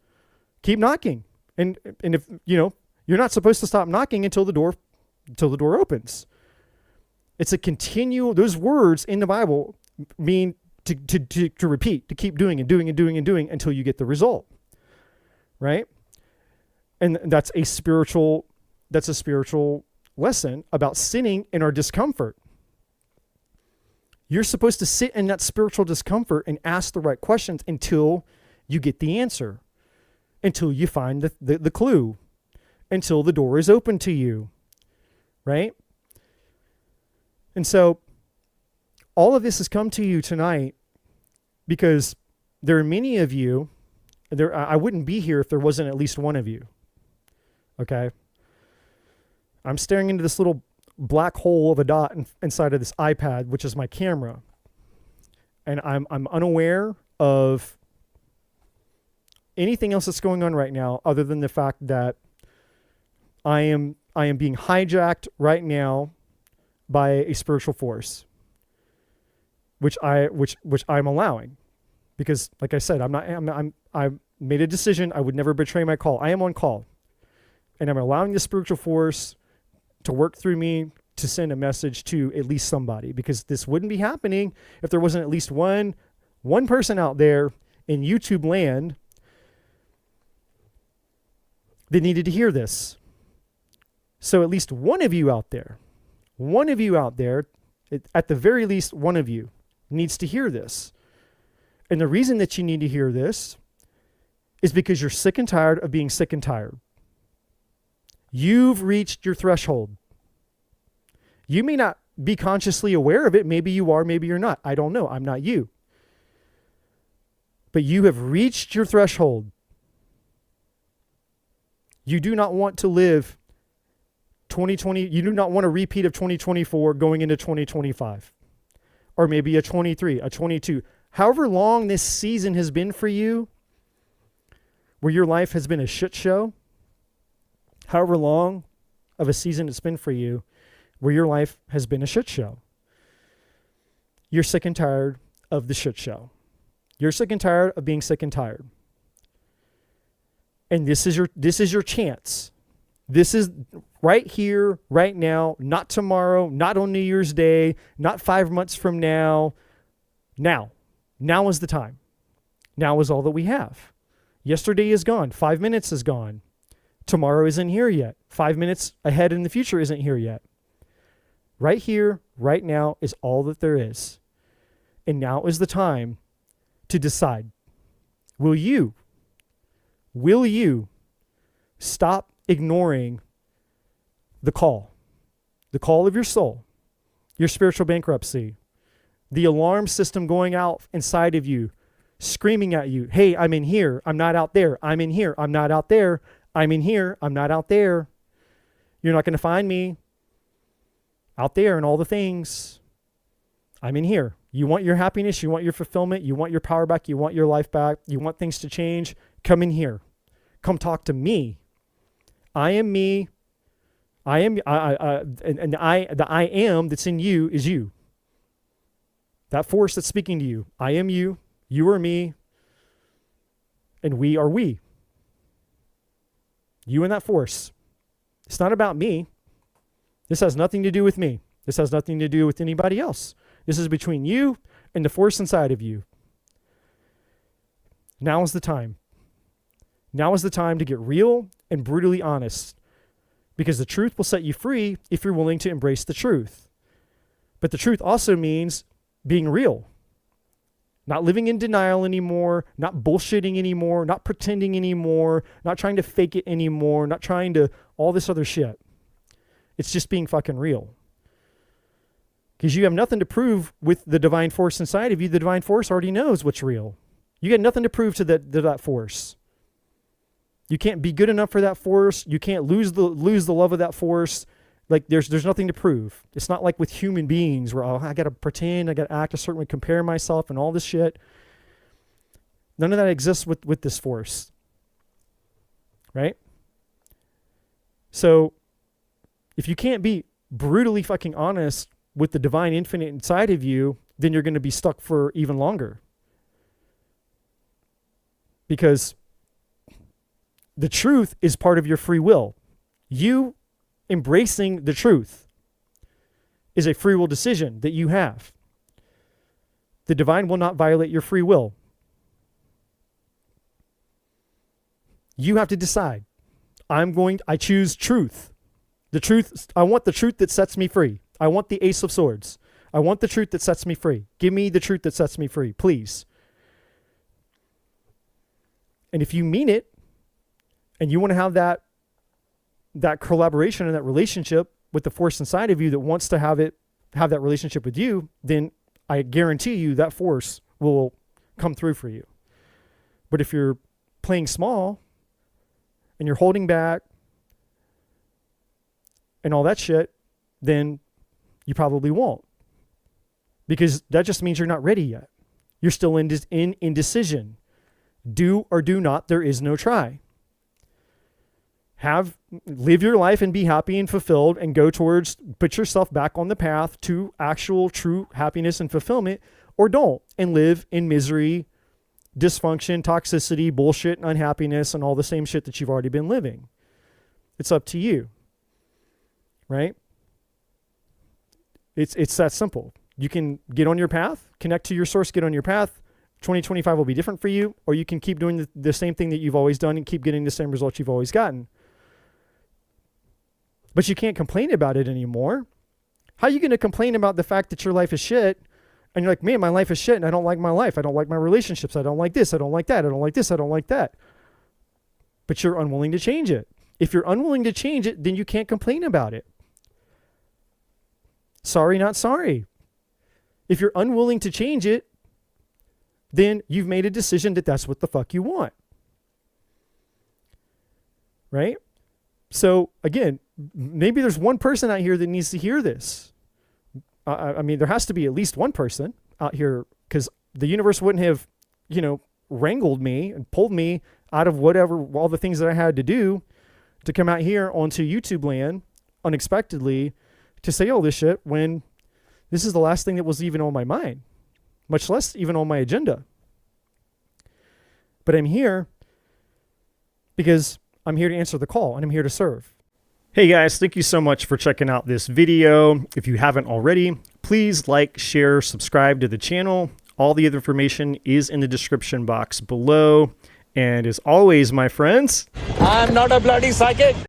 Keep knocking. And if, you're not supposed to stop knocking until the door opens. It's a continual, those words in the Bible mean to repeat, to keep doing and doing and doing and doing until you get the result. Right? And that's a spiritual lesson about sitting in our discomfort. You're supposed to sit in that spiritual discomfort and ask the right questions until you get the answer, until you find the clue, until the door is open to you. Right? And so all of this has come to you tonight because there are many of you, I wouldn't be here if there wasn't at least one of you. Okay? I'm staring into this little black hole of a dot inside of this iPad, which is my camera. And I'm unaware of anything else that's going on right now other than the fact that I am being hijacked right now by a spiritual force, which I'm allowing, because like I said, I made a decision. I would never betray my call. I am on call, and I'm allowing the spiritual force to work through me to send a message to at least somebody, because this wouldn't be happening if there wasn't at least one person out there in YouTube land that needed to hear this. So at least one of you out there, at the very least, one of you needs to hear this. And the reason that you need to hear this is because you're sick and tired of being sick and tired. You've reached your threshold. You may not be consciously aware of it. Maybe you are, maybe you're not. I don't know. I'm not you. But you have reached your threshold. You do not want to live 2020. You do not want a repeat of 2024 going into 2025. Or maybe a 23, a 22. However long this season has been for you, where your life has been a shit show, however long of a season it's been for you, where your life has been a shit show. You're sick and tired of the shit show. You're sick and tired of being sick and tired. And this is your chance. This is right here, right now, not tomorrow, not on New Year's Day, not 5 months from now. Now. Now is the time. Now is all that we have. Yesterday is gone. 5 minutes is gone. Tomorrow isn't here yet. 5 minutes ahead in the future isn't here yet. Right here, right now is all that there is. And now is the time to decide. Will you stop ignoring the call of your soul, your spiritual bankruptcy, the alarm system going out inside of you, screaming at you, hey, I'm in here, I'm not out there, I'm in here, I'm not out there, I'm in here, I'm not out there. You're not going to find me out there and all the things. I'm in here. You want your happiness, you want your fulfillment, you want your power back, you want your life back, you want things to change, come in here. Come talk to me. I am me. I am, and the I am that's in you is you. That force that's speaking to you. I am you. You are me. And we are we. You and that force. It's not about me. This has nothing to do with me. This has nothing to do with anybody else. This is between you and the force inside of you. Now is the time. Now is the time to get real and brutally honest, because the truth will set you free if you're willing to embrace the truth. But the truth also means being real, not living in denial anymore, not bullshitting anymore, not pretending anymore, not trying to fake it anymore, not trying to all this other shit. It's just being fucking real. Because you have nothing to prove with the divine force inside of you. The divine force already knows what's real. You got nothing to prove to that force. You can't be good enough for that force. You can't lose the love of that force. Like there's nothing to prove. It's not like with human beings where I got to pretend, I got to act a certain way, compare myself and all this shit. None of that exists with this force. Right? So if you can't be brutally fucking honest with the divine infinite inside of you, then you're going to be stuck for even longer. Because the truth is part of your free will. You embracing the truth is a free will decision that you have. The divine will not violate your free will. You have to decide. I choose truth. The truth, I want the truth that sets me free. I want the Ace of Swords. I want the truth that sets me free. Give me the truth that sets me free, please. And if you mean it, and you want to have that collaboration and that relationship with the force inside of you that wants to have that relationship with you, then I guarantee you that force will come through for you. But if you're playing small and you're holding back and all that shit, then you probably won't. Because that just means you're not ready yet. You're still in indecision. Do or do not, there is no try. Live your life and be happy and fulfilled and put yourself back on the path to actual true happiness and fulfillment, or don't and live in misery, dysfunction, toxicity, bullshit, and unhappiness and all the same shit that you've already been living. It's up to you, right? It's that simple. You can get on your path, connect to your source, get on your path. 2025 will be different for you, or you can keep doing the same thing that you've always done and keep getting the same results you've always gotten. But you can't complain about it anymore. How are you going to complain about the fact that your life is shit? And you're like, man, my life is shit and I don't like my life. I don't like my relationships. I don't like this. I don't like that. I don't like this. I don't like that. but you're unwilling to change it. If you're unwilling to change it, then you can't complain about it. Sorry, not sorry. If you're unwilling to change it, then you've made a decision that that's what the fuck you want. Right? So again, maybe there's one person out here that needs to hear this. I mean, there has to be at least one person out here, because the universe wouldn't have, wrangled me and pulled me out of whatever, all the things that I had to do to come out here onto YouTube land unexpectedly to say all this shit when this is the last thing that was even on my mind, much less even on my agenda. But I'm here because I'm here to answer the call and I'm here to serve. Hey guys, thank you so much for checking out this video. If you haven't already, please like, share, subscribe to the channel. All the other information is in the description box below. And as always, my friends, I'm not a bloody psychic.